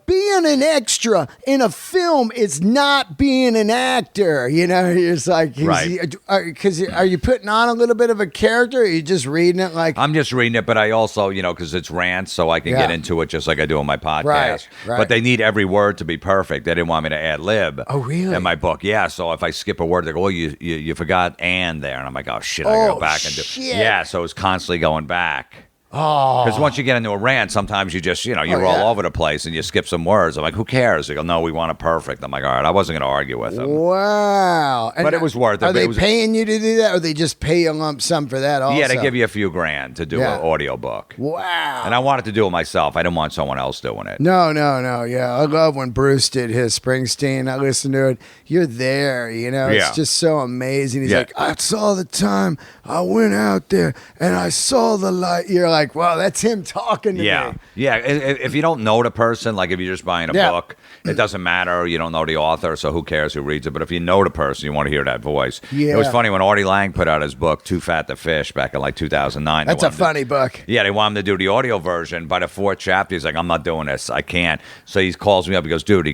S1: Being an extra in a film is not being an actor. You're just like, because are you putting on a little bit of a character? Or are you just reading it like?
S2: I'm just reading it, but I also, because it's rants, so I can get into it just like I do on my podcast.
S1: Right.
S2: But they need every word to be perfect. They didn't want me to ad lib.
S1: Oh, really?
S2: In my book, yeah. So if I skip a word, they go, "Oh, you forgot and there," and I'm like, "Oh shit, I gotta go back and do."
S1: Shit.
S2: Yeah, so it's constantly going back.
S1: Oh.
S2: Because once you get into a rant, sometimes you just, you roll over the place and you skip some words. I'm like, who cares? They go, no, we want it perfect. I'm like, all right, I wasn't going to argue with them.
S1: Wow. And
S2: but it was worth it.
S1: Are they paying you to do that, or they just pay you a lump sum for that also?
S2: Yeah, they give you a few grand to do an audio book.
S1: Wow.
S2: And I wanted to do it myself. I didn't want someone else doing it.
S1: No. Yeah, I love when Bruce did his Springsteen. I listened to it. You're there, It's just so amazing. He's like, I saw the time I went out there and I saw the light. You're like, wow, that's him talking to me.
S2: Yeah. If you don't know the person, like if you're just buying a book, it doesn't matter. You don't know the author, so who cares who reads it? But if you know the person, you want to hear that voice.
S1: Yeah.
S2: It was funny when Artie Lang put out his book, Too Fat to Fish, back in like 2009.
S1: That's a funny book.
S2: Yeah, they want him to do the audio version. By the fourth chapter, he's like, I'm not doing this. I can't. So he calls me up. He goes, dude,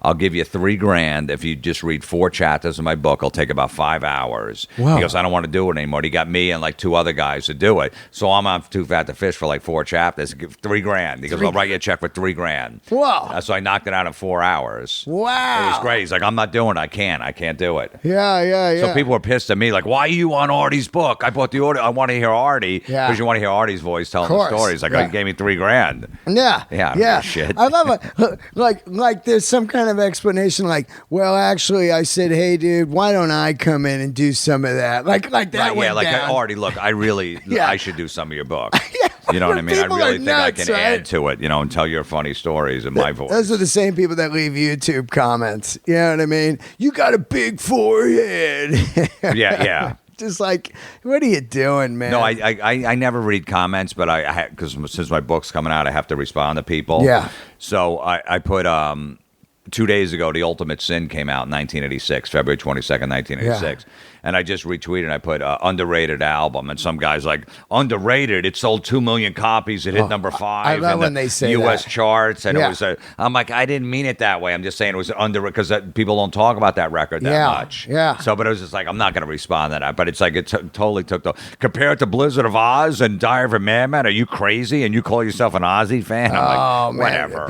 S2: I'll give you $3,000 if you just read 4 chapters of my book. It'll take about 5 hours.
S1: Wow.
S2: He goes, I don't want to do it anymore. He got me and like 2 other guys to do it. So I'm on Too Fat to Fish for like 4 chapters. $3,000. He goes, I'll write you a check for $3,000.
S1: Whoa.
S2: So I knocked it out in 4 hours.
S1: Wow.
S2: It was great. He's like, I'm not doing it. I can't do it.
S1: Yeah.
S2: So people were pissed at me, like, why are you on Artie's book? I bought the audio. I want to hear Artie because you want to hear Artie's voice telling the stories. Like, he gave me $3,000.
S1: Yeah.
S2: Shit.
S1: I love it. Like there's some kind of explanation. Like, well, actually, I said, hey, dude, why don't I come in and do some of that? Like that went down.
S2: Artie, look, I really, I should do some of your book. You know what I mean? I
S1: People
S2: really
S1: are
S2: think I
S1: nuts,
S2: can
S1: right?
S2: add to it, and tell your funny stories in my voice.
S1: Those are the same people that leave YouTube comments. You know what I mean? You got a big forehead.
S2: Yeah.
S1: Just like, what are you doing, man?
S2: No, I never read comments, but because since my book's coming out, I have to respond to people.
S1: Yeah.
S2: So I put 2 days ago, The Ultimate Sin came out in 1986, February 22nd, 1986.
S1: Yeah.
S2: And I just retweeted, I put underrated album. And some guy's like, underrated? It sold 2 million copies. It hit number 5
S1: I love
S2: in
S1: when
S2: the
S1: they say
S2: U.S.
S1: that.
S2: charts. And
S1: Yeah.
S2: it was I'm like, I didn't mean it that way. I'm just saying it was underrated because people don't talk about that record that much.
S1: Yeah.
S2: So, but it was just like, I'm not going to respond to that. But it's like, it totally took the, compared to Blizzard of Oz and Diary of a Madman, are you crazy? And you call yourself an Ozzy fan? I'm like, whatever.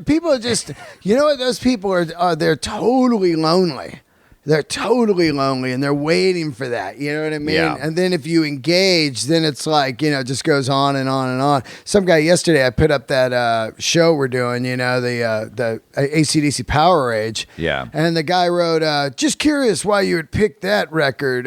S1: People are just, you know what? Those people are they're totally lonely. They're totally lonely, and they're waiting for that. You know what I mean?
S2: Yeah.
S1: And then if you engage, then it's like, it just goes on and on and on. Some guy yesterday, I put up that show we're doing, the AC/DC Power Age.
S2: Yeah.
S1: And the guy wrote, just curious why you would pick that record.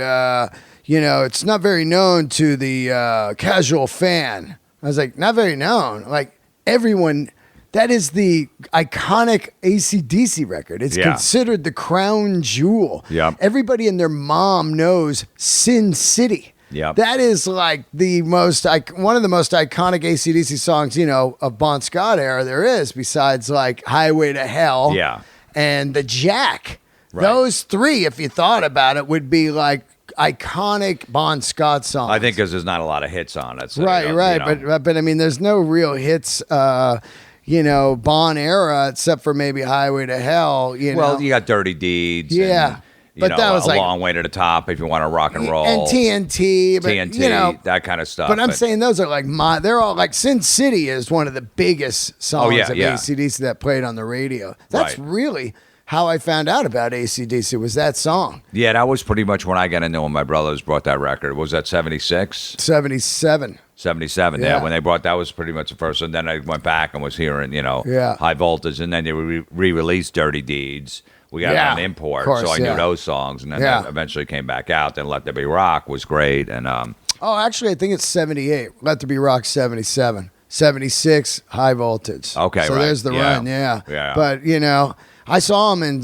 S1: It's not very known to the casual fan. I was like, not very known. Like, everyone... That is the iconic AC/DC record. It's considered the crown jewel.
S2: Yep.
S1: Everybody and their mom knows Sin City.
S2: Yep.
S1: That is like one of the most iconic AC/DC songs, of Bon Scott era there is, besides like Highway to Hell.
S2: Yeah.
S1: And the Jack.
S2: Right.
S1: Those three, if you thought about it, would be like iconic Bon Scott songs.
S2: I think because there's not a lot of hits on it. So
S1: Right. But I mean, there's no real hits. Bon era, except for maybe Highway to Hell.
S2: Well, you got Dirty Deeds.
S1: Yeah.
S2: And,
S1: that was
S2: a
S1: like
S2: long way to the top if you want to rock and roll.
S1: And TNT. But,
S2: TNT, that kind of stuff.
S1: But I'm saying those are like they're all like Sin City is one of the biggest songs of AC/DC that played on the radio. That's really how I found out about AC/DC was that song.
S2: Yeah, that was pretty much when I got into when my brothers brought that record. Was that 76?
S1: 77.
S2: 77, yeah. When they brought that was pretty much the first. And then I went back and was hearing, High Voltage. And then they re-released Dirty Deeds. We got it on import,
S1: course,
S2: so I knew those songs. And then that eventually came back out. Then Let There Be Rock was great. And
S1: actually, I think it's 78. Let There Be Rock, 77. 76, High Voltage.
S2: Okay,
S1: so there's the run,
S2: Yeah.
S1: But, I saw him in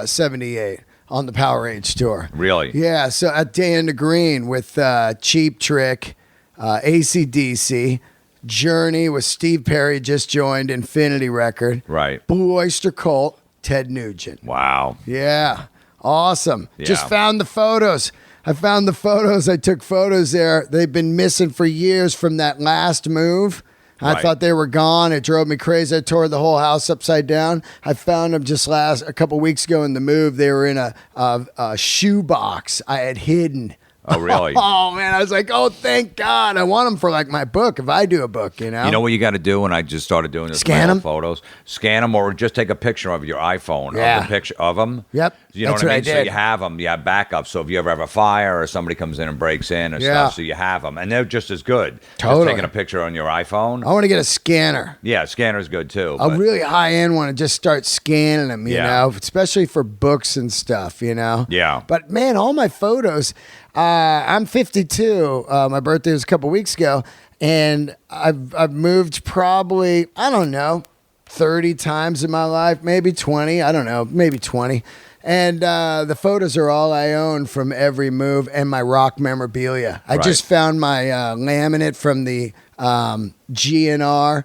S1: 78 on the Power Age tour.
S2: Really?
S1: Yeah, so at Day in the Green with Cheap Trick, AC/DC, Journey with Steve Perry, just joined Infinity Record.
S2: Right.
S1: Blue Oyster Cult, Ted Nugent.
S2: Wow.
S1: Yeah, awesome.
S2: Yeah.
S1: Just found the photos. I found the photos. I took photos there. They've been missing for years from that last move. I thought they were gone. It drove me crazy. I tore the whole house upside down. I found them just a couple weeks ago in the move. They were in a shoe box I had hidden.
S2: Oh, really?
S1: Oh, man. I was like, oh, thank God. I want them for like my book if I do a book,
S2: You know what you got to do? And I just started doing this.
S1: Scan them?
S2: Photos. Scan them or just take a picture of your iPhone of the picture of them.
S1: Yep.
S2: You know
S1: That's
S2: what I
S1: what
S2: mean?
S1: I
S2: So
S1: did.
S2: you have them. You have backups. So if you ever have a fire or somebody comes in and breaks in and stuff, so you have them. And they're just as good.
S1: Totally.
S2: Just taking a picture on your iPhone.
S1: I want to get a scanner.
S2: Yeah, scanner's good too.
S1: A really high-end one and just start scanning them, you know, especially for books and stuff,
S2: Yeah.
S1: But, man, all my photos, I'm 52. My birthday was a couple weeks ago, and I've moved probably, I don't know, 30 times in my life, maybe 20. I don't know, maybe 20. And the photos are all I own from every move and my rock memorabilia. I just found my laminate from the GNR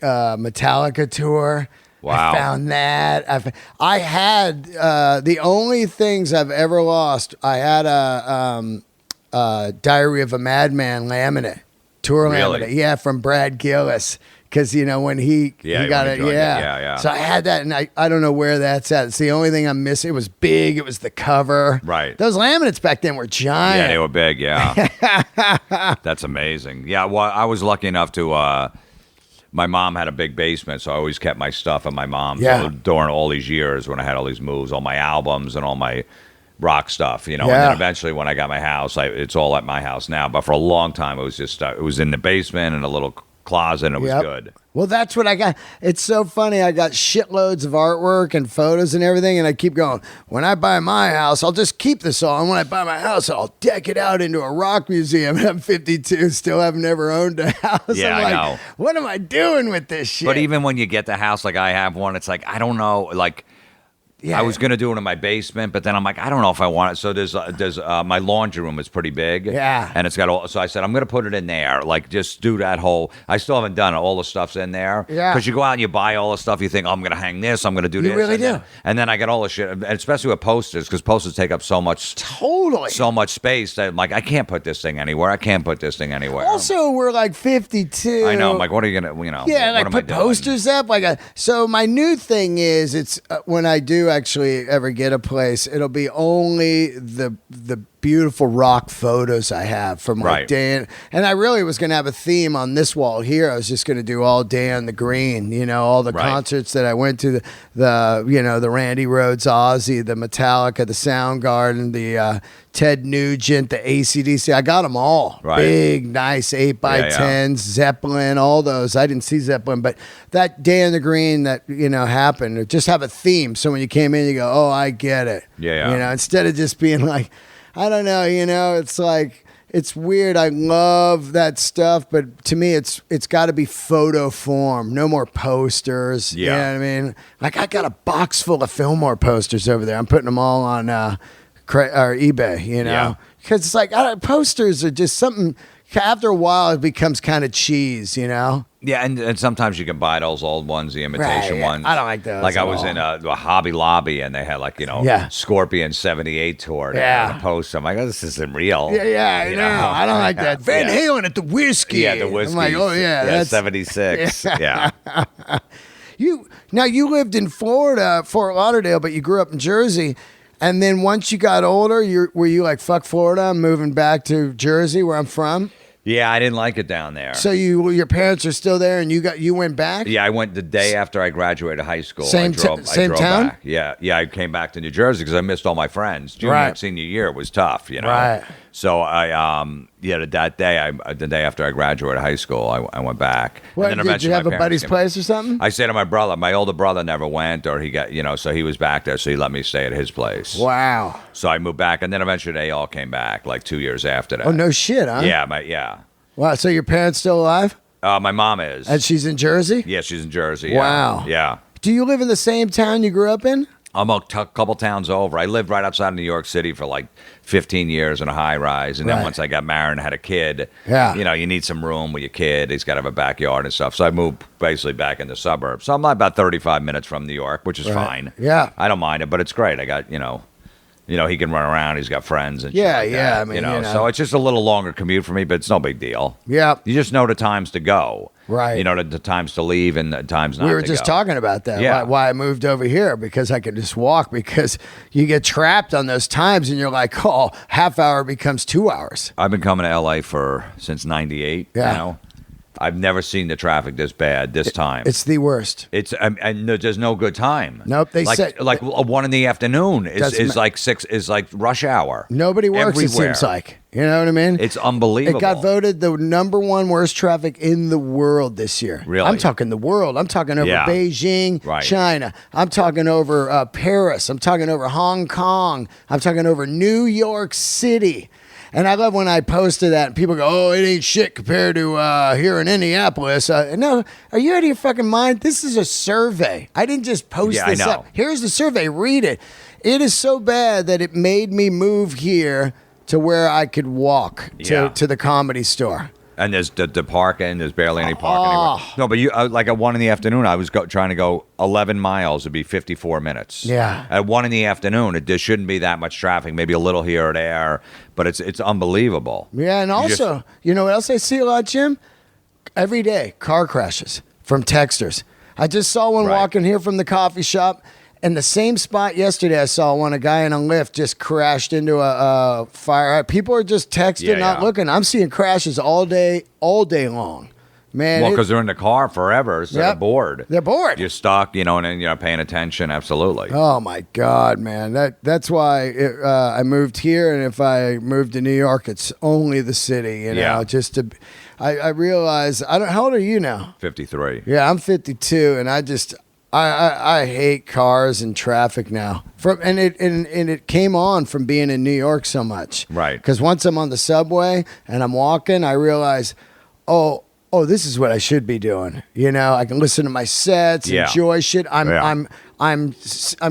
S1: Metallica tour.
S2: Wow.
S1: I found that. I had the only things I've ever lost. I had a Diary of a Madman laminate, tour laminate. Yeah, from Brad Gillis. Because, when he got it.
S2: Yeah.
S1: So I had that, and I don't know where that's at. It's the only thing I'm missing. It was big. It was the cover.
S2: Right.
S1: Those laminates back then were giant.
S2: Yeah, they were big, yeah. That's amazing. Yeah, well, I was lucky enough to... my mom had a big basement, so I always kept my stuff at my mom's during all these years when I had all these moves, all my albums and all my rock stuff, And then eventually when I got my house, it's all at my house now. But for a long time, it was just it was in the basement in a little closet, and it was good.
S1: Well, that's what I got. It's so funny. I got shitloads of artwork and photos and everything, and I keep going, when I buy my house, I'll just keep this all. And when I buy my house, I'll deck it out into a rock museum. And I'm 52, still have never owned a house.
S2: Yeah,
S1: I'm like,
S2: I know.
S1: what am I doing with this shit?
S2: But even when you get the house, like I have one, it's like, I don't know, like,
S1: Yeah.
S2: I was gonna do it in my basement, but then I'm like, I don't know if I want it. So there's my laundry room is pretty big.
S1: Yeah.
S2: And it's got all. So I said I'm gonna put it in there. Like just do that whole. I still haven't done it. All the stuff's in there.
S1: Yeah.
S2: Because you go out and you buy all the stuff. You think, oh, I'm gonna hang this. I'm gonna do this.
S1: You really do.
S2: And then I get all the shit, and especially with posters, because posters take up so much space that I'm like, I can't put this thing anywhere. I can't put this thing anywhere.
S1: Also, we're like 52.
S2: I know. I'm like, what are you gonna?
S1: Yeah,
S2: what
S1: like
S2: am I
S1: put
S2: doing?
S1: posters up. So my new thing is, it's when I do actually ever get a place, it'll be only the beautiful rock photos I have from like
S2: Right.
S1: Dan. And I really was going to have a theme on this wall here. I was just going to do all Dan the Green, all the
S2: Right.
S1: concerts that I went to, the Randy Rhoads, Ozzy, the Metallica, the Soundgarden, the Ted Nugent, the AC/DC. I got them all.
S2: Right.
S1: Big, nice 8x10s, Zeppelin, all those. I didn't see Zeppelin, but that Dan the Green that, happened, just have a theme. So when you came in, you go, oh, I get it.
S2: Yeah.
S1: Instead of just being like, I don't know, it's like, it's weird. I love that stuff, but to me, it's got to be photo form. No more posters.
S2: Yeah.
S1: You know what I mean? Like, I got a box full of Fillmore posters over there. I'm putting them all on or eBay,
S2: Yeah.
S1: because it's like posters are just something. After a while, it becomes kind of cheese,
S2: Yeah, and sometimes you can buy those old ones, the imitation
S1: Right, yeah.
S2: ones.
S1: I don't like those
S2: Like I
S1: at
S2: was
S1: all.
S2: in a Hobby Lobby, and they had
S1: Yeah.
S2: Scorpion '78 tour.
S1: Yeah.
S2: On a poster. I'm like, oh, this isn't real.
S1: Yeah, I
S2: You
S1: know. I don't like that. Van
S2: Yeah.
S1: Halen at the whiskey.
S2: Yeah, the whiskey.
S1: I'm like, oh yeah, that's
S2: '76. Yeah.
S1: you. Now you lived in Florida, Fort Lauderdale, but you grew up in Jersey. And then once you got older, were you like, fuck Florida, I'm moving back to Jersey, where I'm from?
S2: Yeah, I didn't like it down there.
S1: So your parents are still there, and you went back?
S2: Yeah, I went the day after I graduated high school.
S1: Same
S2: I drove
S1: town?
S2: back. Yeah, I came back to New Jersey because I missed all my friends. Junior senior year was tough,
S1: Right.
S2: So I that day, the day after I graduated high school, I went back.
S1: What,
S2: and then
S1: did you
S2: eventually
S1: have
S2: my
S1: a
S2: parents
S1: buddy's
S2: came
S1: place or something?
S2: I stayed at my brother. My older brother never went, or he got, so he was back there, so he let me stay at his place.
S1: Wow.
S2: So I moved back, and then eventually they all came back, like 2 years after that.
S1: Oh, no shit, huh?
S2: Yeah.
S1: Wow, so your parents still alive?
S2: My mom is.
S1: And she's in Jersey?
S2: Yeah, she's in Jersey. Yeah.
S1: Wow.
S2: Yeah.
S1: Do you live in the same town you grew up in?
S2: I'm a couple towns over. I lived right outside of New York City for like 15 years in a high rise. And then
S1: Right.
S2: once I got married and had a kid,
S1: Yeah.
S2: you need some room with your kid. He's got to have a backyard and stuff. So I moved basically back in the suburbs. So I'm about 35 minutes from New York, which is
S1: Right.
S2: fine.
S1: Yeah.
S2: I don't mind it, but it's great. I got, he can run around. He's got friends and
S1: Yeah,
S2: shit like
S1: yeah,
S2: that,
S1: I mean,
S2: So it's just a little longer commute for me, but it's no big deal.
S1: Yeah.
S2: You just know the times to go.
S1: Right.
S2: The times to leave and the times not to go.
S1: We were just talking about that.
S2: Yeah.
S1: Why I moved over here, because I could just walk, because you get trapped on those times and you're like, oh, half hour becomes 2 hours.
S2: I've been coming to LA since '98.
S1: Yeah.
S2: I've never seen the traffic this bad this time.
S1: It's the worst.
S2: It's and there's no good time.
S1: Nope, they said-
S2: like 1 in the afternoon is like 6 is like rush hour.
S1: Nobody works,
S2: Everywhere.
S1: it seems like. You know what I mean?
S2: It's unbelievable.
S1: It got voted the #1 worst traffic in the world this year.
S2: Really?
S1: I'm talking the world. I'm talking over
S2: Yeah.
S1: Beijing,
S2: Right.
S1: China. I'm talking over Paris. I'm talking over Hong Kong. I'm talking over New York City. And I love when I posted that and people go, oh, it ain't shit compared to here in Indianapolis. No, are you out of your fucking mind? This is a survey. I didn't just post
S2: Yeah, I
S1: this
S2: know.
S1: up. Here's the survey. Read it. It is so bad that it made me move here to where I could walk
S2: Yeah.
S1: to the Comedy Store.
S2: And there's the parking. There's barely any parking
S1: Oh.
S2: anywhere. No, but you like at 1 in the afternoon, I was trying to go 11 miles. It'd be 54 minutes.
S1: Yeah.
S2: At 1 in the afternoon, there shouldn't be that much traffic. Maybe a little here or there, but it's unbelievable.
S1: Yeah, and
S2: You just-
S1: also, you know what else I see a lot, Jim? Every day, car crashes from texters. I just saw one
S2: Right.
S1: walking here from the coffee shop. In the same spot yesterday, I saw one, a guy in a lift just crashed into a fire. People are just texting,
S2: Yeah,
S1: not
S2: yeah.
S1: looking. I'm seeing crashes all day long. Man,
S2: Well, because they're in the car forever, so they're
S1: Yep.
S2: bored.
S1: they're bored.
S2: You're stuck, and then you're not paying attention. Absolutely.
S1: Oh my God, man! That's why I moved here, and if I moved to New York, it's only the city. You know,
S2: Yeah.
S1: just to. I realize I don't. How old are you now?
S2: 53.
S1: Yeah, I'm 52, and I hate cars and traffic now. And it came on from being in New York so much.
S2: Right.
S1: Because once I'm on the subway and I'm walking, I realize, oh, this is what I should be doing. I can listen to my sets,
S2: Yeah.
S1: enjoy shit. I'm I'm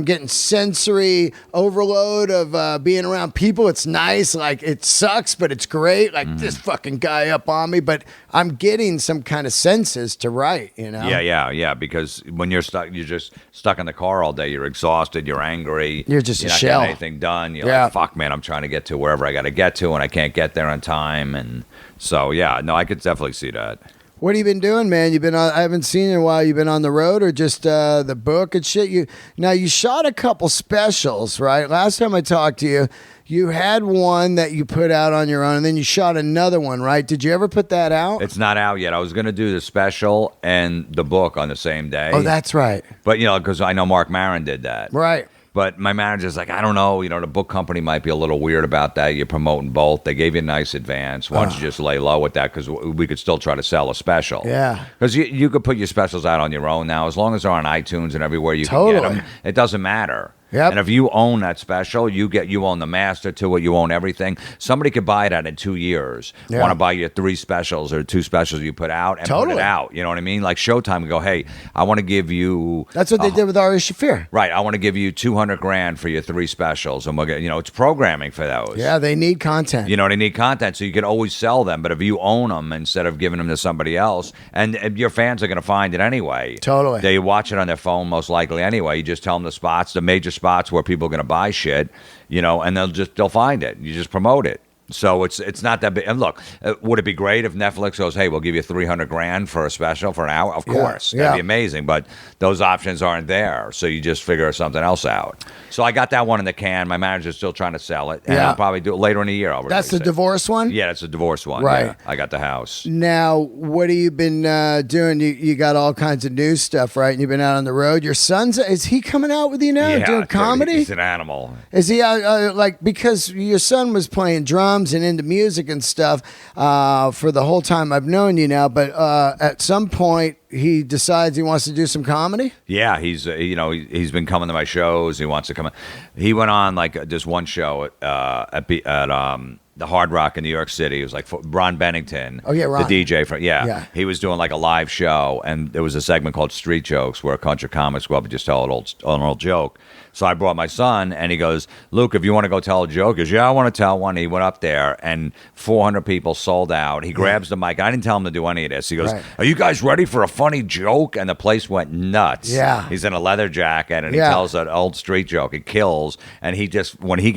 S1: getting sensory overload of being around people. It's nice. Like, it sucks, but it's great. Like, this fucking guy up on me. But I'm getting some kind of senses to write, you know?
S2: Yeah. Because when you're just stuck in the car all day, you're exhausted, you're angry.
S1: You're just a
S2: not
S1: shell.
S2: getting anything done. You're like, fuck, man, I'm trying to get to wherever I got to get to, and I can't get there on time. And so, yeah, no, I could definitely see that.
S1: What have you been doing, man? You've been on, I haven't seen you in a while. You've been on the road or just the book and shit? You shot a couple specials, right? Last time I talked to you, you had one that you put out on your own, and then you shot another one, right? Did you ever put that out?
S2: It's not out yet. I was going to do the special and the book on the same day.
S1: Oh, that's right.
S2: But, because I know Mark Maron did that.
S1: Right.
S2: But my manager's like, I don't know, the book company might be a little weird about that. You're promoting both. They gave you a nice advance. Why don't you just lay low with that? Because we could still try to sell a special.
S1: Yeah.
S2: Because you could put your specials out on your own now. As long as they're on iTunes and everywhere you can get them, it doesn't matter.
S1: Yep.
S2: And if you own that special, you own the master to it. You own everything. Somebody could buy that in 2 years.
S1: Yeah.
S2: Want to buy your 3 specials or 2 specials you put out and put it out. You know what I mean? Like Showtime would go, hey, I want to give you.
S1: That's what they did with Ari Shaffir.
S2: Right. I want to give you $200,000 for your 3 specials, and we'll get. It's programming for those.
S1: Yeah, they need content.
S2: They need content, so you can always sell them. But if you own them instead of giving them to somebody else, and your fans are going to find it anyway.
S1: Totally.
S2: They watch it on their phone most likely anyway. You just tell them the major spots where people are going to buy shit, and they'll find it. You just promote it. So it's not that big. And look, would it be great if Netflix goes, hey, we'll give you $300,000 for a special for an hour? Of course. That'd be amazing. But those options aren't there. So you just figure something else out. So I got that one in the can. My manager's still trying to sell it. And I'll probably do it later in the year.
S1: That's the divorce one?
S2: Yeah, it's a divorce one.
S1: Right.
S2: Yeah, I got the house.
S1: Now, what have you been doing? You got all kinds of new stuff, right? And you've been out on the road. Your son's, is he coming out with you now doing comedy?
S2: He's an animal.
S1: Is he because your son was playing drums and into music and stuff for the whole time I've known you now, but at some point he decides he wants to do some comedy?
S2: Yeah, he's he's been coming to my shows. He wants to come. He went on like just one show at the Hard Rock in New York City. It was like Ron Bennington.
S1: Oh yeah, Ron.
S2: The DJ from He was doing like a live show, and there was a segment called Street Jokes where a country comics go up and just tell an old joke. So I brought my son, and he goes, Luke, if you want to go tell a joke, he goes, yeah, I want to tell one. He went up there, and 400 people sold out. He grabs the mic. I didn't tell him to do any of this. He goes, are you guys ready for a funny joke? And the place went nuts.
S1: Yeah.
S2: He's in a leather jacket, and he tells an old street joke. It kills. And he just, when he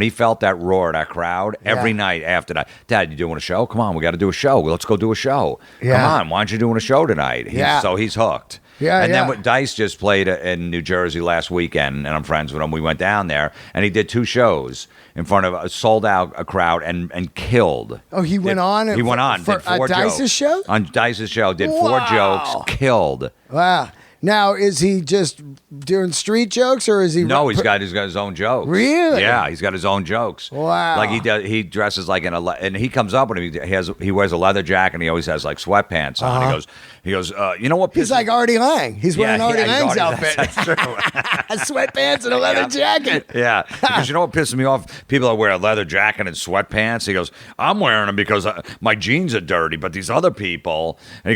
S2: felt that roar, that crowd, every night after that, Dad, you doing a show? Come on, we got to do a show. Let's go do a show. Come on, why aren't you doing a show tonight? So he's hooked. And then what Dice just played in New Jersey last weekend, and I'm friends with him. We went down there, and he did 2 shows in front of a sold-out crowd and killed.
S1: Oh, he went on?
S2: He went on.
S1: For
S2: did 4
S1: Dice's
S2: jokes.
S1: show?
S2: On Dice's show, did 4 jokes, killed.
S1: Wow. Now, is he just doing street jokes, or is he?
S2: No, he's got his own jokes.
S1: Really?
S2: Yeah, he's got his own jokes.
S1: Wow.
S2: Like he dresses like and he comes up and he wears a leather jacket and he always has like sweatpants on. He goes, you know what?
S1: He's like Artie Lang. He's wearing Artie Lang's outfit.
S2: That's true.
S1: Sweatpants and a leather jacket.
S2: Yeah, because you know what pisses me off? People that wear a leather jacket and sweatpants. He goes, I'm wearing them because my jeans are dirty, but these other people. And he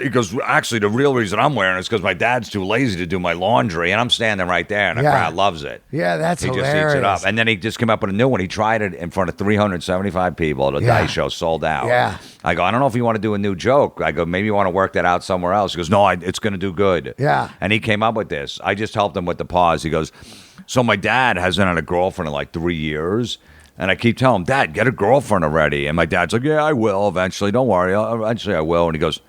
S2: goes, actually, the real reason I'm wearing it is because my dad's too lazy to do my laundry, and I'm standing right there, and the crowd loves it.
S1: Yeah, that's hilarious.
S2: He just eats it up. And then he just came up with a new one. He tried it in front of 375 people at a Dice show, sold out.
S1: Yeah.
S2: I go, I don't know if you want to do a new joke. I go, maybe you want to work that out somewhere else. He goes, no, it's going to do good.
S1: Yeah.
S2: And he came up with this. I just helped him with the pause. He goes, so my dad hasn't had a girlfriend in like 3 years. And I keep telling him, Dad, get a girlfriend already. And my dad's like, yeah, I will eventually. Don't worry. Eventually I will. And he goes,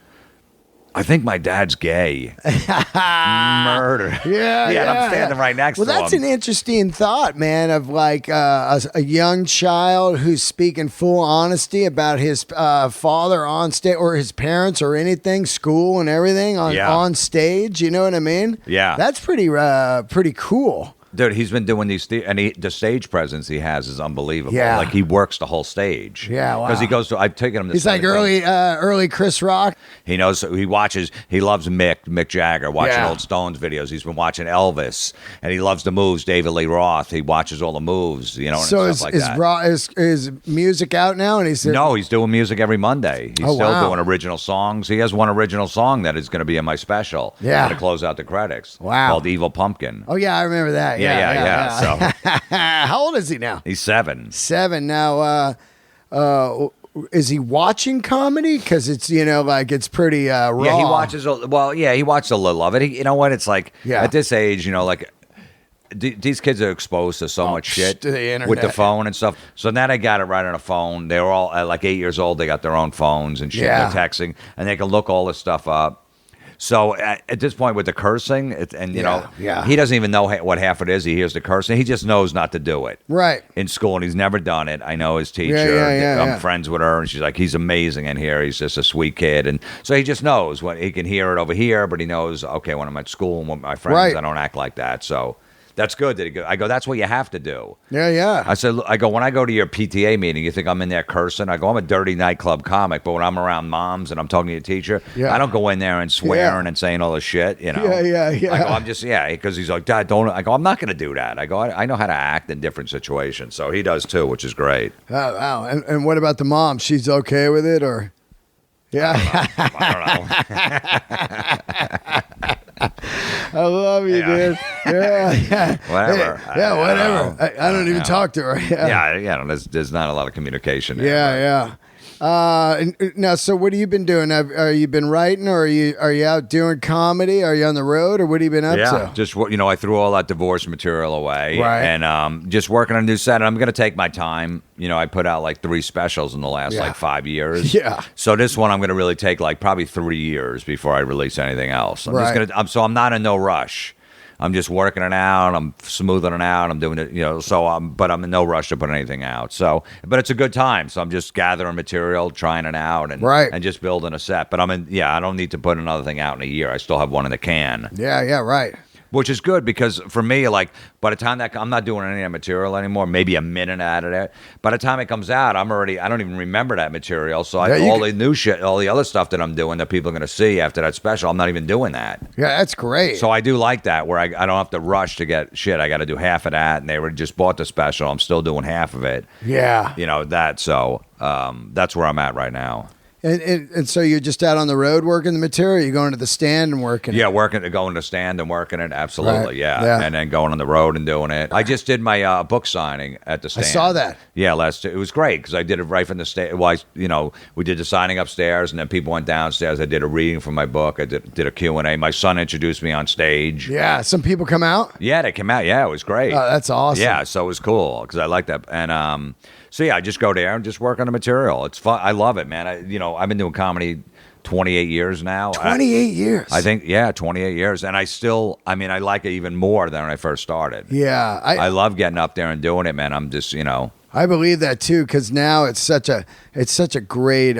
S2: I think my dad's gay. Murder.
S1: Yeah,
S2: and I'm standing right next to him.
S1: Well, that's an interesting thought, man, of like a young child who's speaking full honesty about his father on stage, or his parents, or anything, school and everything on stage. You know what I mean?
S2: Yeah.
S1: That's pretty cool.
S2: Dude, he's been doing these, the stage presence he has is unbelievable.
S1: Yeah.
S2: Like he works the whole stage.
S1: Yeah, wow.
S2: Because he goes to, I've taken him to.
S1: He's like early Chris Rock.
S2: He knows, he watches, he loves Mick Jagger, watching
S1: Yeah.
S2: old Stones videos. He's been watching Elvis, and he loves the moves, David Lee Roth. He watches all the moves, you know, and
S1: So
S2: stuff like that.
S1: is music out now? And he's
S2: No, he's doing music every Monday. He's still
S1: wow.
S2: doing original songs. He has one original song that is going to be in my special.
S1: Yeah.
S2: To close out the credits.
S1: Wow.
S2: Called Evil Pumpkin.
S1: Oh yeah, I remember that.
S2: Yeah. So
S1: How old is he now?
S2: he's 7.
S1: 7 now. Is he watching comedy? Because it's like it's pretty raw.
S2: Yeah, he watches. He watched a little of it. You know what? It's like at this age, like these kids are exposed to so much shit
S1: to the internet.
S2: with the phone and stuff. So now they got it right on a phone. They were all at like 8 years old. They got their own phones and shit.
S1: Yeah.
S2: They're texting and they can look all this stuff up. So at this point with the cursing, he doesn't even know what half it is. He hears the cursing. He just knows not to do it.
S1: Right.
S2: In school, and he's never done it. I know his teacher. I'm friends with her, and she's like, he's amazing in here. He's just a sweet kid. And so he just knows when he can hear it over here, but he knows, okay, when I'm at school and with my friends, I don't act like that. So that's good. I go, that's what you have to do.
S1: Yeah.
S2: I said, when I go to your PTA meeting, you think I'm in there cursing? I go, I'm a dirty nightclub comic, but when I'm around moms and I'm talking to your teacher, I don't go in there and swearing and saying all this shit,
S1: Yeah.
S2: I go, I'm just, because he's like, Dad, don't. I go, I'm not going to do that. I go, I know how to act in different situations. So he does too, which is great.
S1: Oh, wow. And what about the mom? She's okay with it, or? Yeah.
S2: I don't know.
S1: I love you, dude. Yeah.
S2: Whatever.
S1: Hey, whatever. I don't even talk to her.
S2: Yeah. There's not a lot of communication there.
S1: Yeah. Now, so what have you been doing? Are you been writing, or are you out doing comedy? Are you on the road, or what have you been up to?
S2: Just I threw all that divorce material away,
S1: right?
S2: And just working on a new set. And I'm going to take my time. I put out like 3 specials in the last 5 years.
S1: Yeah.
S2: So this one I'm going to really take like probably 3 years before I release anything else. I'm not in no rush. I'm just working it out. I'm smoothing it out. I'm doing it, but I'm in no rush to put anything out. So, but it's a good time. So I'm just gathering material, trying it out, and just building a set. But I don't need to put another thing out in a year. I still have one in the can.
S1: Yeah, right.
S2: Which is good because for me, like by the time that I'm not doing any of that material anymore, maybe a minute out of it. By the time it comes out, I don't even remember that material. So the new shit, all the other stuff that I'm doing that people are going to see after that special, I'm not even doing that.
S1: Yeah, that's great.
S2: So I do like that where I don't have to rush to get shit. I got to do half of that, and they were just bought the special. I'm still doing half of it.
S1: Yeah.
S2: So that's where I'm at right now.
S1: And so you're just out on the road working the material? You're going to the stand and working
S2: it? Going to stand and working it. Absolutely,
S1: right.
S2: yeah. And then going on the road and doing it. I just did my book signing at the stand.
S1: I saw that.
S2: Yeah, it was great because I did it right from the stage. Well, we did the signing upstairs, and then people went downstairs. I did a reading for my book. I did a Q&A. My son introduced me on stage.
S1: Yeah, some people come out?
S2: Yeah, they came out. Yeah, it was great.
S1: Oh, that's awesome.
S2: Yeah, so it was cool because I like that. And so yeah, I just go there and just work on the material. It's fun. I love it, man. I've been doing comedy 28 years now.
S1: 28 years.
S2: I think 28 years, and I like it even more than when I first started.
S1: Yeah,
S2: I love getting up there and doing it, man. I'm just
S1: I believe that too, because now it's such a great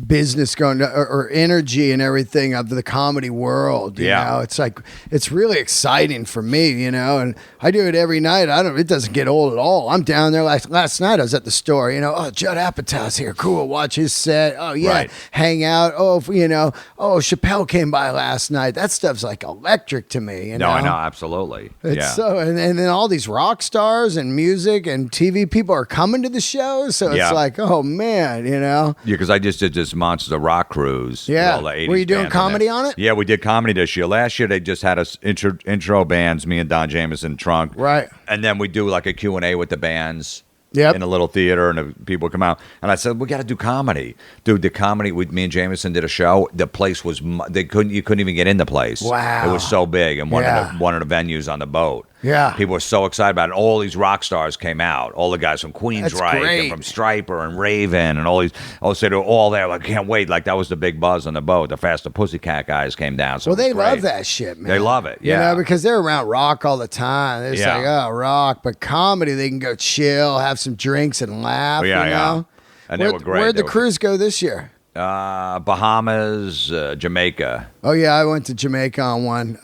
S1: business going or energy and everything of the comedy world. You know, it's like it's really exciting for me. And I do it every night. It doesn't get old at all. I'm down there last night. I was at the store. Oh, Judd Apatow's here. Cool. Watch his set. Oh yeah,
S2: right.
S1: Hang out. Oh, Chappelle came by last night. That stuff's like electric to me.
S2: No, I know, absolutely.
S1: It's so, and then all these rock stars and music and TV people are coming to the show, so it's like, oh man,
S2: Yeah, because I just did this Monster Rock cruise.
S1: Yeah,
S2: all the 80s
S1: were you doing
S2: bands
S1: comedy on it?
S2: Yeah, we did comedy this year. Last year they just had us intro bands, me and Don Jameson Trunk,
S1: right?
S2: And then we do like a Q&A with the bands.
S1: Yep.
S2: In a little theater, and the people come out. And I said, we got to do comedy. Dude, the comedy, with me and Jameson did a show. The place was, you couldn't even get in the place.
S1: Wow.
S2: It was so big. And one of the venues on the boat.
S1: Yeah.
S2: People were so excited about it. All these rock stars came out. All the guys from Queensryche and from Stryper and Raven and all these. So they were all there. Like, can't wait. Like, that was the big buzz on the boat. The Faster Pussycat guys came down. So
S1: they love that shit, man.
S2: They love it, yeah.
S1: Because they're around rock all the time. They're just like, oh, rock. But comedy, they can go chill, have some drinks and laugh,
S2: Yeah. And they were great.
S1: Where'd the cruise go this year?
S2: Bahamas, Jamaica.
S1: Oh, yeah, I went to Jamaica on one.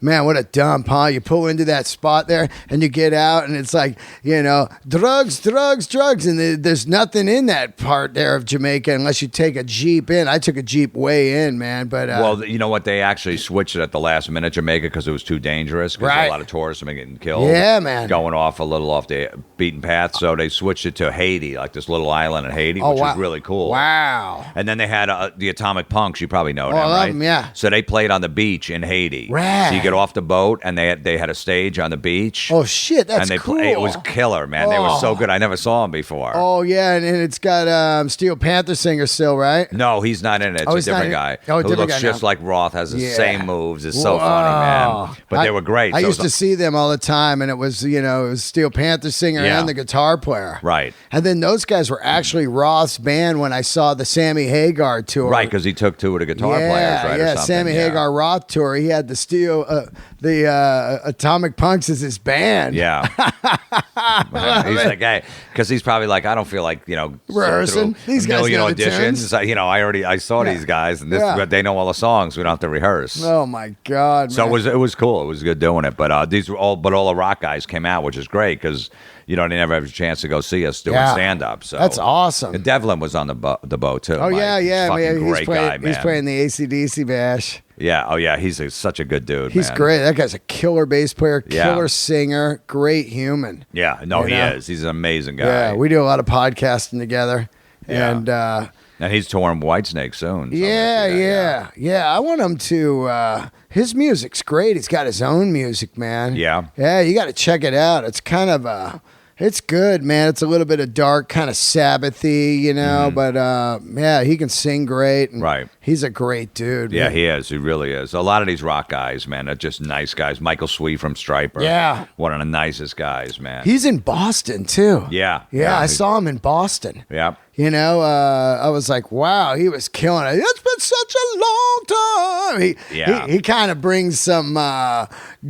S1: Man, what a dump, huh? You pull into that spot there, and you get out, and it's like, drugs, drugs, drugs, and there's nothing in that part there of Jamaica unless you take a Jeep in. I took a Jeep way in, man, but...
S2: well, you know what? They actually switched it at the last minute, Jamaica, because it was too dangerous, because
S1: right.
S2: a lot of tourists have been getting killed.
S1: Yeah, man.
S2: Going off a little off the beaten path, so they switched it to Haiti, like this little island in Haiti, which was really cool.
S1: Wow.
S2: And then they had the Atomic Punks, you probably know them,
S1: I love
S2: right?
S1: them, yeah.
S2: So they played on the beach in Haiti.
S1: Rad.
S2: So you get off the boat, and they had a stage on the beach.
S1: Oh, shit, that's
S2: and
S1: cool.
S2: It was killer, man. They were so good. I never saw them before.
S1: Oh, yeah, and it's got Steel Panther singer still, right?
S2: No, he's not in it. It's a different guy.
S1: Oh,
S2: who looks just like Roth, has the same moves. It's so funny, man. But they were great.
S1: I used to see them all the time, and it was, it was Steel Panther singer and the guitar player.
S2: Right.
S1: And then those guys were actually Roth's band when I saw the Sammy Hagar tour.
S2: Right, because he took two of the guitar players, right?
S1: Yeah,
S2: or something.
S1: Sammy Hagar Roth tour. He had the Atomic Punks as his band.
S2: Yeah. He's like, hey, because he's probably like, I don't feel like,
S1: rehearsing. These guys know the tunes.
S2: auditions. I saw these guys, and they know all the songs. We don't have to rehearse.
S1: Oh my God!
S2: So
S1: man.
S2: it was cool. It was good doing it. But all the rock guys came out, which is great because they never have a chance to go see us doing stand up. So
S1: that's awesome.
S2: And Devlin was on the boat too.
S1: Oh yeah.
S2: Fucking great guy, man.
S1: He's playing the AC/DC bash.
S2: Yeah. Oh yeah. He's such a good dude.
S1: He's
S2: man.
S1: great. That guy's a killer bass player, killer singer, great human.
S2: Yeah. No, he is. He's an amazing guy.
S1: Yeah. We do a lot of podcasting together, and
S2: he's touring Whitesnake soon. So
S1: yeah. I want him to. His music's great. He's got his own music, man.
S2: Yeah.
S1: Yeah. You got to check it out. It's kind of it's good, man. It's a little bit of dark, kind of Sabbathy, but he can sing great. And
S2: right.
S1: He's a great dude.
S2: Yeah,
S1: man.
S2: he is. He really is. A lot of these rock guys, man, are just nice guys. Michael Sweet from Stryper.
S1: Yeah.
S2: One of the nicest guys, man.
S1: He's in Boston, too.
S2: Yeah.
S1: Yeah, I saw him in Boston.
S2: Yeah.
S1: I was like, wow, he was killing it. It's been such a long time. He kind of brings some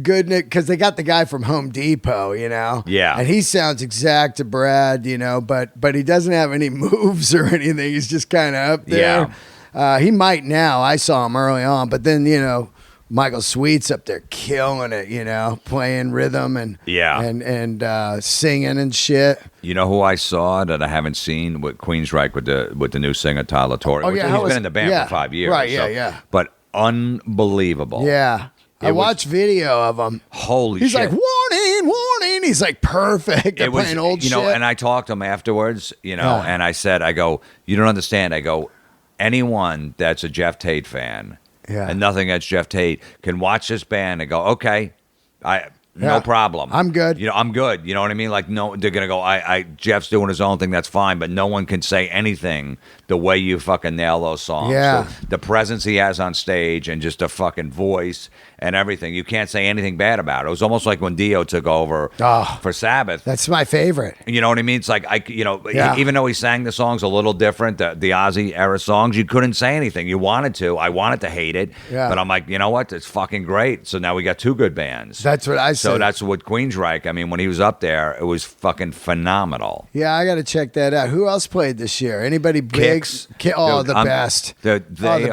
S1: goodness because they got the guy from Home Depot,
S2: Yeah.
S1: And he sounds exact to Brad, but he doesn't have any moves or anything. He's just kind of up there. Yeah. He might now. I saw him early on, but then, Michael Sweet's up there killing it, playing rhythm and singing and shit.
S2: You know who I saw that I haven't seen with Queensryche with the new singer Tyler Torrey?
S1: Oh, yeah,
S2: he's been in the band for 5 years.
S1: Right, yeah.
S2: But unbelievable.
S1: Yeah. I watched video of him.
S2: Holy shit.
S1: He's like, warning. He's like, perfect. They're playing old shit.
S2: And I talked to him afterwards, and I said, I go, you don't understand. I go, anyone that's a Jeff Tate fan and nothing against Jeff Tate can watch this band and go, okay, no problem.
S1: I'm good.
S2: I'm good. You know what I mean? Like, no, they're going to go, Jeff's doing his own thing. That's fine. But no one can say anything the way you fucking nail those songs.
S1: Yeah.
S2: The presence he has on stage and just a fucking voice and everything. You can't say anything bad about it. It was almost like when Dio took over for Sabbath.
S1: That's my favorite.
S2: You know what I mean? It's like, even though he sang the songs a little different, the Ozzy era songs, you couldn't say anything. You wanted to. I wanted to hate it. Yeah. But I'm like, you know what? It's fucking great. So now we got two good bands.
S1: That's what I said.
S2: So that's what Queensryche, I mean, when he was up there, it was fucking phenomenal.
S1: Yeah, I got to check that out. Who else played this year? Anybody big?
S2: Kicks.
S1: The best.
S2: The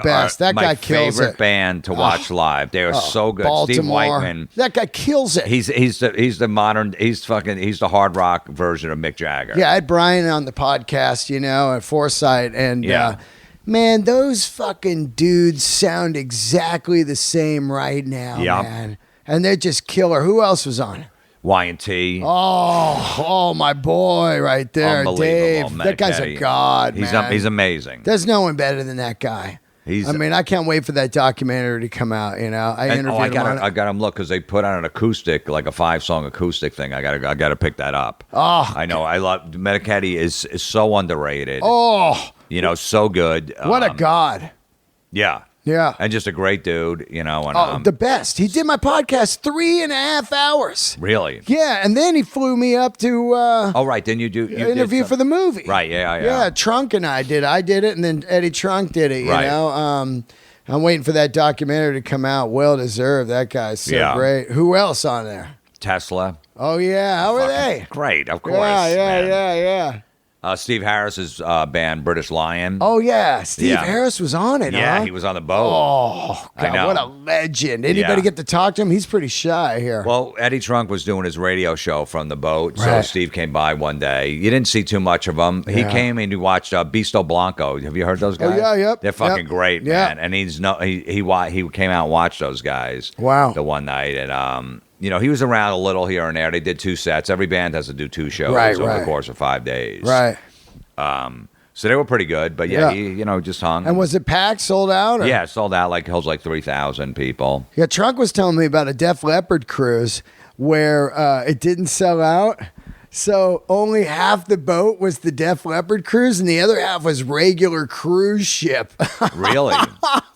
S2: best.
S1: That guy kills it.
S2: My favorite band to watch live. They are so good.
S1: Baltimore.
S2: Steve Whiteman.
S1: That guy kills it.
S2: He's the hard rock version of Mick Jagger.
S1: Yeah, I had Brian on the podcast, at Foresight, and man, those fucking dudes sound exactly the same right now, man. And they're just killer. Who else was on?
S2: Y&T.
S1: Oh, my boy right there, Dave. That guy's a god, man.
S2: He's amazing.
S1: There's no one better than that guy. I can't wait for that documentary to come out. I interviewed him on it.
S2: I got him look because they put on an acoustic, like a 5-song acoustic thing. I got to pick that up.
S1: Oh,
S2: I know. I love Medicaid is so underrated.
S1: Oh,
S2: so good.
S1: What a god.
S2: Yeah.
S1: Yeah.
S2: And just a great dude, And,
S1: the best. He did my podcast 3.5 hours.
S2: Really?
S1: Yeah, and then he flew me up to
S2: right. Then you
S1: interview for the movie.
S2: Right, yeah.
S1: Yeah, Trunk and I did it, and then Eddie Trunk did it,
S2: right.
S1: I'm waiting for that documentary to come out. Well deserved. That guy's so great. Who else on there?
S2: Tesla.
S1: Oh, yeah. How are they?
S2: Great, of course.
S1: Yeah.
S2: Steve Harris's band, British Lion.
S1: Oh yeah, Steve
S2: Yeah.
S1: Harris was on it.
S2: Yeah,
S1: huh?
S2: he was on the boat.
S1: Oh
S2: I
S1: God,
S2: know.
S1: what a legend! Anybody
S2: Yeah.
S1: get to talk to him? He's pretty shy here.
S2: Well, Eddie Trunk was doing his radio show from the boat, so
S1: Right.
S2: Steve came by one day. You didn't see too much of him. He
S1: Yeah.
S2: came and you watched Bisto Blanco. Have you heard those guys?
S1: yeah, yep,
S2: They're fucking
S1: yep.
S2: great,
S1: Yeah.
S2: man. And he came out and watched those guys.
S1: Wow.
S2: The one night, and he was around a little here and there. They did 2 sets. Every band has to do 2 shows
S1: Right,
S2: over
S1: right.
S2: the course of 5 days.
S1: Right.
S2: So they were pretty good, but yeah,
S1: Yeah.
S2: he just hung.
S1: And was it packed, sold out? Or?
S2: yeah, it sold out holds like 3,000 people.
S1: Yeah, Trunk was telling me about a Def Leppard cruise where it didn't sell out. So only half the boat was the Def Leppard cruise, and the other half was regular cruise ship.
S2: Really?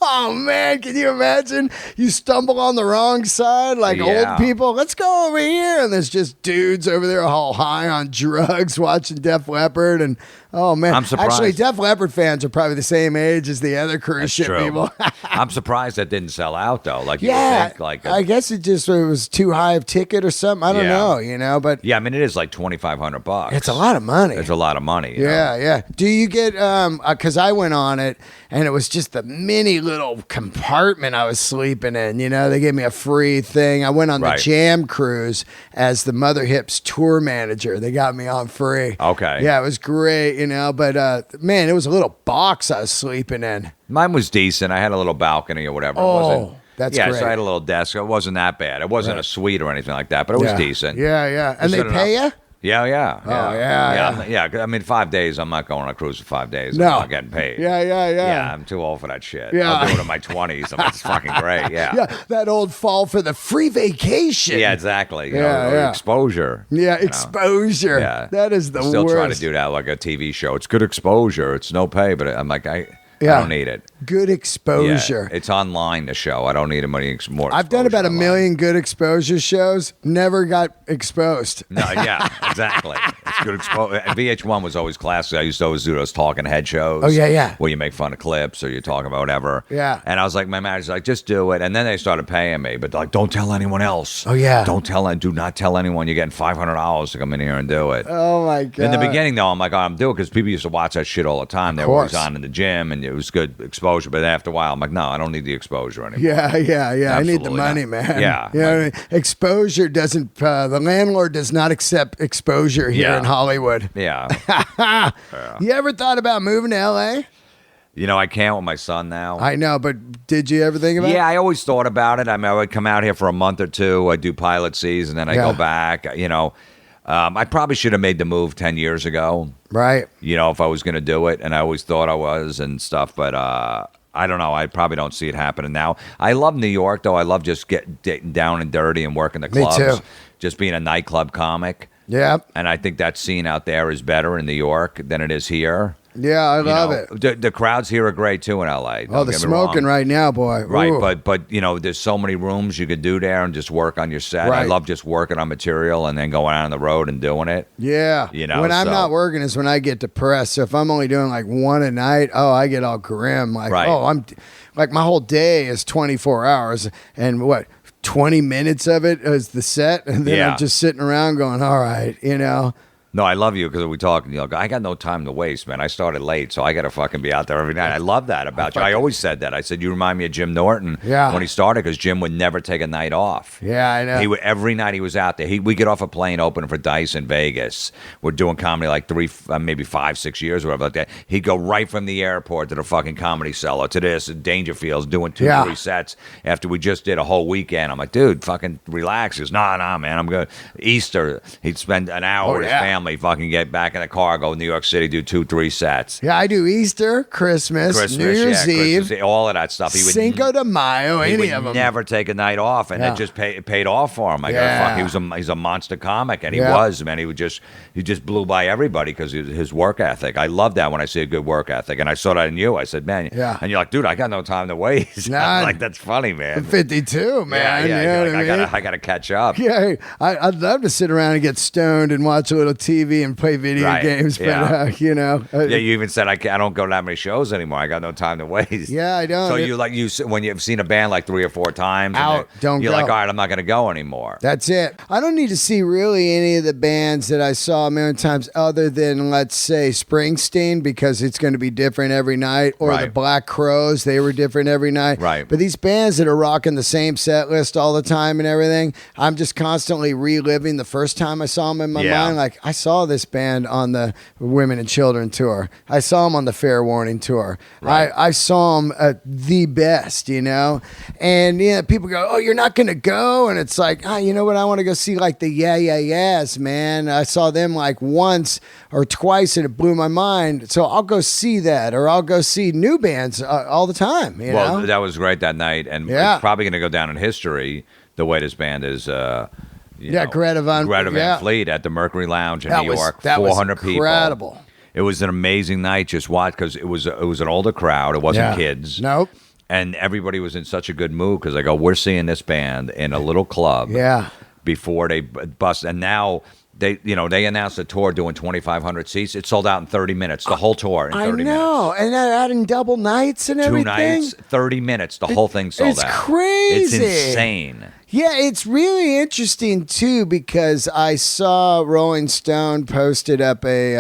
S1: Oh man, can you imagine? You stumble on the wrong side, like
S2: Yeah.
S1: old people. Let's go over here, and there's just dudes over there all high on drugs watching Def Leppard, and oh man,
S2: I'm surprised.
S1: Actually, Def Leppard fans are probably the same age as the other cruise
S2: That's
S1: ship
S2: true.
S1: people.
S2: I'm surprised that didn't sell out though. Like you would
S1: Yeah,
S2: think, like
S1: I guess it was too high of ticket or something. I don't
S2: Yeah.
S1: know, but
S2: yeah, I mean it is like $2,500.
S1: it's a lot of money.
S2: It's a lot of money. you know?
S1: Yeah, yeah. Do you get because I went on it and it was just the mini little compartment I was sleeping in. They gave me a free thing. I went on
S2: Right.
S1: the Jam cruise as the Mother Hips tour manager. They got me on free.
S2: Okay.
S1: Yeah, it was great. But man, it was a little box I was sleeping in.
S2: Mine was decent. I had a little balcony or whatever. It
S1: Oh,
S2: wasn't,
S1: that's
S2: yeah,
S1: great.
S2: so I had a little desk. It wasn't that bad. It wasn't a suite or anything like that, but it was
S1: Yeah.
S2: decent.
S1: Yeah, yeah. And
S2: Was
S1: they
S2: it
S1: pay you?
S2: Yeah, yeah.
S1: Oh, yeah.
S2: Yeah, I mean, 5 days. I'm not going on a cruise for 5 days.
S1: No.
S2: I'm not getting paid.
S1: Yeah.
S2: Yeah, I'm too old for that shit.
S1: Yeah.
S2: I'll do it in my 20s. It's fucking great. Yeah.
S1: Yeah, that old fall for the free vacation.
S2: Yeah, exactly. You
S1: Yeah,
S2: know,
S1: yeah.
S2: exposure.
S1: Yeah,
S2: you know.
S1: exposure.
S2: Yeah.
S1: That is the
S2: Still
S1: worst.
S2: trying to do that like a TV show. It's good exposure. It's no pay, but I'm like, I
S1: Yeah.
S2: don't need it.
S1: Good exposure.
S2: Yeah, it's online, the show. I don't need more
S1: I've done
S2: exposure
S1: about a
S2: online.
S1: million good exposure shows. Never got exposed.
S2: No, yeah, exactly. It's good exposure. VH1 was always classic. I used to always do those talking head shows.
S1: Oh, yeah.
S2: Where you make fun of clips or you talk about whatever.
S1: Yeah.
S2: And I was like, my manager's like, just do it. And then they started paying me, but like, don't tell anyone else.
S1: Oh, yeah.
S2: Do not tell anyone. You're getting $500 to come in here and do it.
S1: Oh my god.
S2: In the beginning, though, I'm like, I'm doing it because people used to watch that shit all the time. They were always
S1: course.
S2: on in the gym, and it was good exposure. But after a while, I'm like, no, I don't need the exposure anymore.
S1: Yeah. I need the
S2: Absolutely
S1: money,
S2: not.
S1: man.
S2: Yeah,
S1: You know what I mean? Exposure doesn't. The landlord does not accept exposure here
S2: Yeah.
S1: in Hollywood.
S2: Yeah.
S1: You ever thought about moving to L.A.?
S2: I can't with my son now.
S1: I know, but did you ever think about it?
S2: Yeah, I always thought about it. I mean, I would come out here for a month or two. I'd do pilot season, then I
S1: Yeah.
S2: go back. I probably should have made the move 10 years ago.
S1: Right.
S2: If I was going to do it, and I always thought I was and stuff. But I don't know. I probably don't see it happening now. I love New York, though. I love just getting down and dirty and working the
S1: Me
S2: clubs.
S1: too.
S2: Just being a nightclub comic.
S1: Yeah.
S2: And I think that scene out there is better in New York than it is here.
S1: Yeah, I love it.
S2: The crowds here are great too in LA.
S1: Oh, the smoking right now, boy.
S2: Right,
S1: Ooh.
S2: but there's so many rooms you could do there and just work on your set. I
S1: Right.
S2: love just working on material and then going out on the road and doing it.
S1: Yeah. When I'm
S2: so-
S1: not working is when I get depressed. So if I'm only doing like one a night, I get all grim. Like,
S2: Right.
S1: I'm like, my whole day is 24 hours and 20 minutes of it is the set. And then
S2: Yeah.
S1: I'm just sitting around going, all right,
S2: No, I love you because we talk. I got no time to waste, man. I started late, so I got to fucking be out there every night. I love that about you. I always said that. I said you remind me of Jim Norton when he started because Jim would never take a night off.
S1: Yeah, I know.
S2: He would every night he was out there. We get off a plane opening for Dice in Vegas. We're doing comedy like maybe 5, 6 years or whatever like that. He'd go right from the airport to the fucking Comedy Cellar to this Dangerfield's doing 2-3 sets after we just did a whole weekend. I'm like, dude, fucking relax. He goes, nah, man, I'm good. Easter, he'd spend an hour with his family, fucking get back in the car, go to New York City, do 2-3 sets.
S1: Yeah, I do Easter, Christmas New Year's Eve,
S2: all of that stuff. He would
S1: Cinco de Mayo,
S2: he
S1: any
S2: would
S1: of them.
S2: never take a night off, and it just paid off for him. He's a monster comic, and he was, man. He just blew by everybody because of his work ethic. I love that when I see a good work ethic, and I saw that in you. I said, man, and you're like, dude, I got no time to waste. I'm like, that's funny, man.
S1: 52, man.
S2: Yeah,
S1: you know what I mean?
S2: I gotta catch up.
S1: Yeah, I'd love to sit around and get stoned and watch a little TV TV and play video
S2: Right,
S1: games, but
S2: yeah.
S1: yeah,
S2: You even said I don't go to that many shows anymore. I got no time to waste.
S1: Yeah, I don't.
S2: So when you've seen a band like 3 or 4 times, and
S1: don't
S2: you're
S1: go.
S2: like, all right, I'm not going to go anymore.
S1: That's it. I don't need to see really any of the bands that I saw a million times other than, let's say, Springsteen, because it's going to be different every night, or the
S2: Right.
S1: Black Crowes, they were different every night.
S2: Right.
S1: But these bands that are rocking the same set list all the time and everything, I'm just constantly reliving the first time I saw them in my mind. Like, I saw this band on the Women and Children tour. I saw them on the Fair Warning tour.
S2: Right.
S1: I saw them at the best, And people go, oh, you're not going to go? And it's like, you know what? I want to go see like the Yeah Yeah Yeahs, man. I saw them like once or twice and it blew my mind. So I'll go see that, or I'll go see new bands all the time.
S2: Well, that was great that night, and
S1: Yeah.
S2: it's probably going to go down in history the way this band is.
S1: Greta Van
S2: Fleet at the Mercury Lounge in
S1: That
S2: New
S1: was-
S2: York.
S1: that was
S2: 400 people.
S1: incredible.
S2: It was an amazing night. Just watch, because it was an older crowd. It wasn't
S1: Yeah.
S2: kids.
S1: Nope.
S2: And everybody was in such a good mood because I go, we're seeing this band in a little club.
S1: Yeah.
S2: Before they bust, and now they announced a tour doing 2,500 seats. It sold out in 30 minutes. The whole tour in 30
S1: I know.
S2: minutes.
S1: And they're adding double nights and
S2: 2
S1: everything.
S2: nights, 30 minutes. The whole thing sold
S1: it's
S2: out.
S1: crazy.
S2: It's insane.
S1: Yeah, it's really interesting too, because I saw Rolling Stone posted up they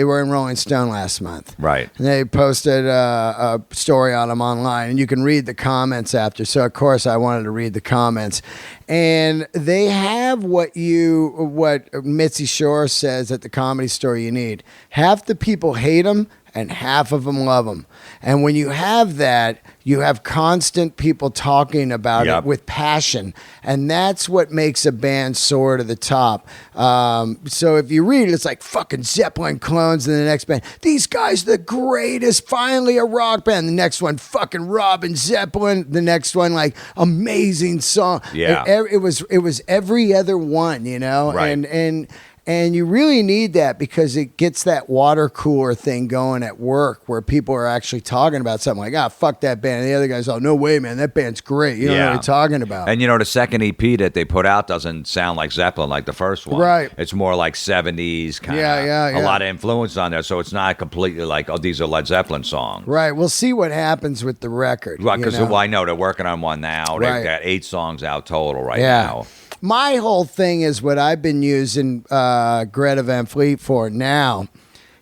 S1: were in Rolling Stone last month.
S2: Right.
S1: And they posted a story on them online, and you can read the comments after. So of course I wanted to read the comments. And they have what Mitzi Shore says at the Comedy Store you need. Half the people hate them and half of them love them. And when you have that, you have constant people talking about
S2: Yep.
S1: it with passion. And that's what makes a band soar to the top. So if you read it, it's like fucking Zeppelin clones, and the next band, these guys are the greatest, finally a rock band. The next one, fucking Robin Zeppelin. The next one, like, amazing song.
S2: Yeah.
S1: It was every other one,
S2: Right.
S1: And you really need that, because it gets that water cooler thing going at work, where people are actually talking about something like, fuck that band. And the other guy's, oh, no way, man, that band's great. You don't know what you're talking about.
S2: And the second EP that they put out doesn't sound like Zeppelin like the first one.
S1: Right.
S2: It's more like 70s kind of.
S1: Yeah.
S2: A lot of influence on there, so it's not completely like, oh, these are Led Zeppelin songs.
S1: Right. We'll see what happens with the record.
S2: Right, because I know they're working on one now.
S1: Right.
S2: They've got 8 songs out total right
S1: Yeah.
S2: now.
S1: My whole thing is what I've been using Greta Van Fleet for now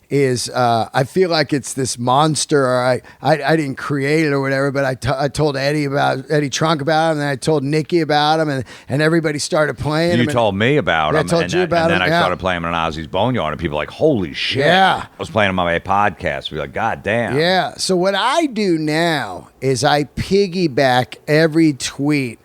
S1: is I feel like it's this monster. Or I didn't create it or whatever, but I told Eddie Trunk about him, and then I told Nikki about him, and everybody started playing.
S2: You told me about
S1: Yeah, I
S2: him.
S1: told you about
S2: and then
S1: him,
S2: I
S1: yeah.
S2: started playing him on Ozzy's Boneyard, and people were like, holy shit.
S1: Yeah.
S2: I was playing him on my podcast. We were like, God damn.
S1: Yeah. So what I do now is I piggyback every tweet.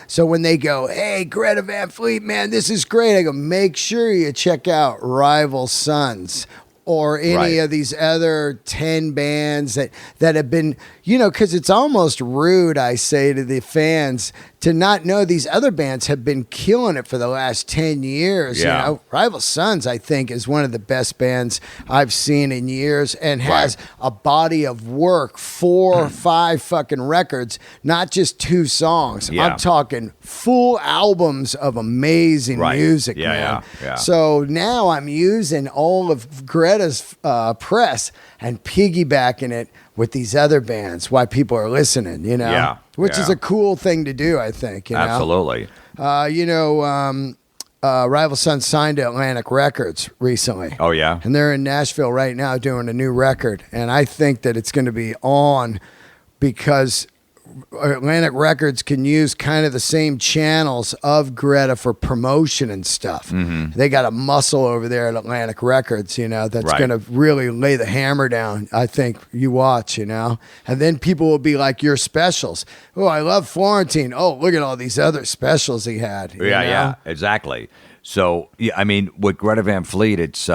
S1: So when they go, hey, Greta Van Fleet, man, this is great, I go, make sure you check out Rival Sons or any
S2: Right.
S1: of these other 10 bands that have been, because it's almost rude, I say to the fans, to not know these other bands have been killing it for the last 10 years.
S2: Yeah.
S1: Rival Sons, I think, is one of the best bands I've seen in years, and has a body of work, 4 or 5 fucking records, not just 2 songs.
S2: Yeah.
S1: I'm talking full albums of amazing
S2: Right.
S1: music,
S2: Yeah,
S1: man.
S2: yeah.
S1: So now I'm using all of Greta's press and piggybacking it with these other bands, why people are listening,
S2: Yeah,
S1: which is
S2: yeah.
S1: a cool thing to do, I think.
S2: Absolutely.
S1: Rival Sons signed to Atlantic Records recently.
S2: Oh, yeah?
S1: And they're in Nashville right now doing a new record. And I think that it's going to be on, because Atlantic Records can use kind of the same channels of Greta for promotion and stuff.
S2: Mm-hmm.
S1: They got a muscle over there at Atlantic Records, that's
S2: Right.
S1: going to really lay the hammer down. I think you watch, and then people will be like, your specials. Oh, I love Florentine. Oh, look at all these other specials he had.
S2: Yeah, exactly. So, yeah, I mean, with Greta Van Fleet, it's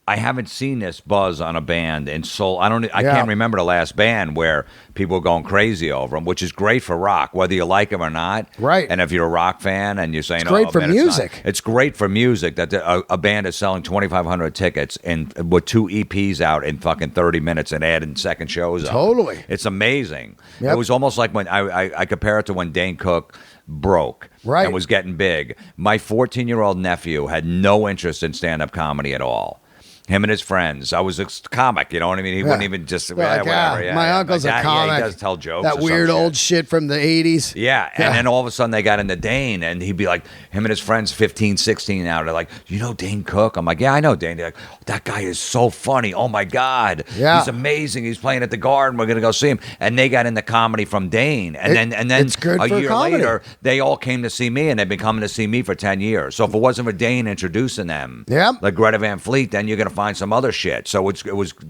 S2: I haven't seen this buzz on a band in so I
S1: Yeah.
S2: can't remember the last band where people were going crazy over them, which is great for rock, whether you like them or not.
S1: Right.
S2: And if you're a rock fan and you're saying,
S1: It's great
S2: oh,
S1: for
S2: man,
S1: music.
S2: it's great for music that a band is selling 2,500 tickets and with 2 EPs out in fucking 30 minutes and adding second shows on.
S1: Totally.
S2: It's amazing.
S1: Yep.
S2: It was almost like when I compare it to when Dane Cook broke
S1: Right.
S2: and was getting big. My 14-year-old nephew had no interest in stand-up comedy at all. Him and his friends. I was a comic, you know what I mean? He wouldn't even just, whatever.
S1: My uncle's a comic.
S2: Yeah, he does tell jokes.
S1: That
S2: or some
S1: weird
S2: shit.
S1: old shit from the 80s.
S2: Yeah, and then all of a sudden they got into Dane, and he'd be like, him and his friends, 15, 16 now, they're like, you know Dane Cook? I'm like, yeah, I know Dane. They're like, that guy is so funny. Oh, my God.
S1: Yeah.
S2: He's amazing. He's playing at the Garden. We're going to go see him. And they got into comedy from Dane. And then
S1: it's good
S2: a
S1: for
S2: year
S1: comedy.
S2: later, they all came to see me, and they've been coming to see me for 10 years. So if it wasn't for Dane introducing them,
S1: Yep.
S2: like Greta Van Fleet, then you're going to find some other shit. So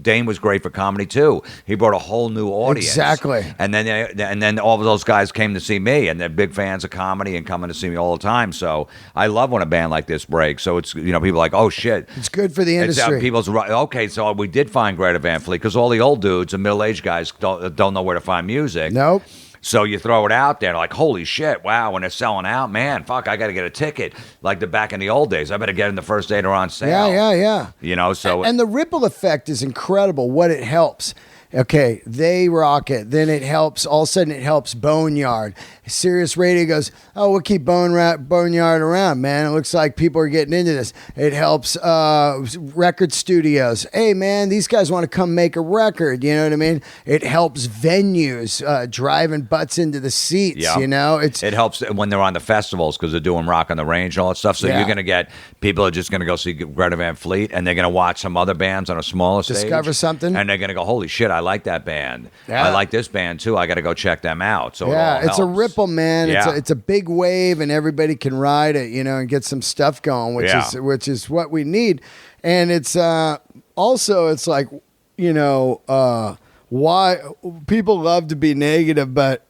S2: Dane was great for comedy too. He brought a whole new audience.
S1: Exactly.
S2: And then all of those guys came to see me, and they're big fans of comedy and coming to see me all the time. So I love when a band like this breaks. So it's people are like, oh shit,
S1: It's good for the
S2: it's,
S1: industry.
S2: people's right. Okay, so we did find Greta Van Fleet because all the old dudes and middle-aged guys don't know where to find music.
S1: Nope.
S2: So you throw it out there, like, holy shit, wow, when they're selling out, man, fuck, I got to get a ticket. Like back in the old days, I better get in the first day they're on sale.
S1: Yeah.
S2: You know, so
S1: And the ripple effect is incredible, what it helps. Okay, they rock it. Then it helps. All of a sudden, it helps Boneyard. Sirius Radio goes, oh, we'll keep Boneyard around, man. It looks like people are getting into this. It helps record studios. Hey, man, these guys want to come make a record. You know what I mean? It helps venues driving butts into the seats.
S2: Yeah.
S1: You know,
S2: it helps when they're on the festivals because they're doing Rock on the Range and all that stuff. So
S1: Yeah.
S2: you're going to get people are just going to go see Greta Van Fleet, and they're going to watch some other bands on a smaller stage.
S1: Discover something.
S2: And they're going to go, holy shit, I like that band.
S1: Yeah.
S2: I like this band too. I got to go check them out. So
S1: yeah,
S2: it all
S1: it's a
S2: helps.
S1: ripple, man.
S2: Yeah.
S1: It's a big wave, and everybody can ride it, you know, and get some stuff going, which is what we need. And it's also it's like, you know, why people love to be negative, but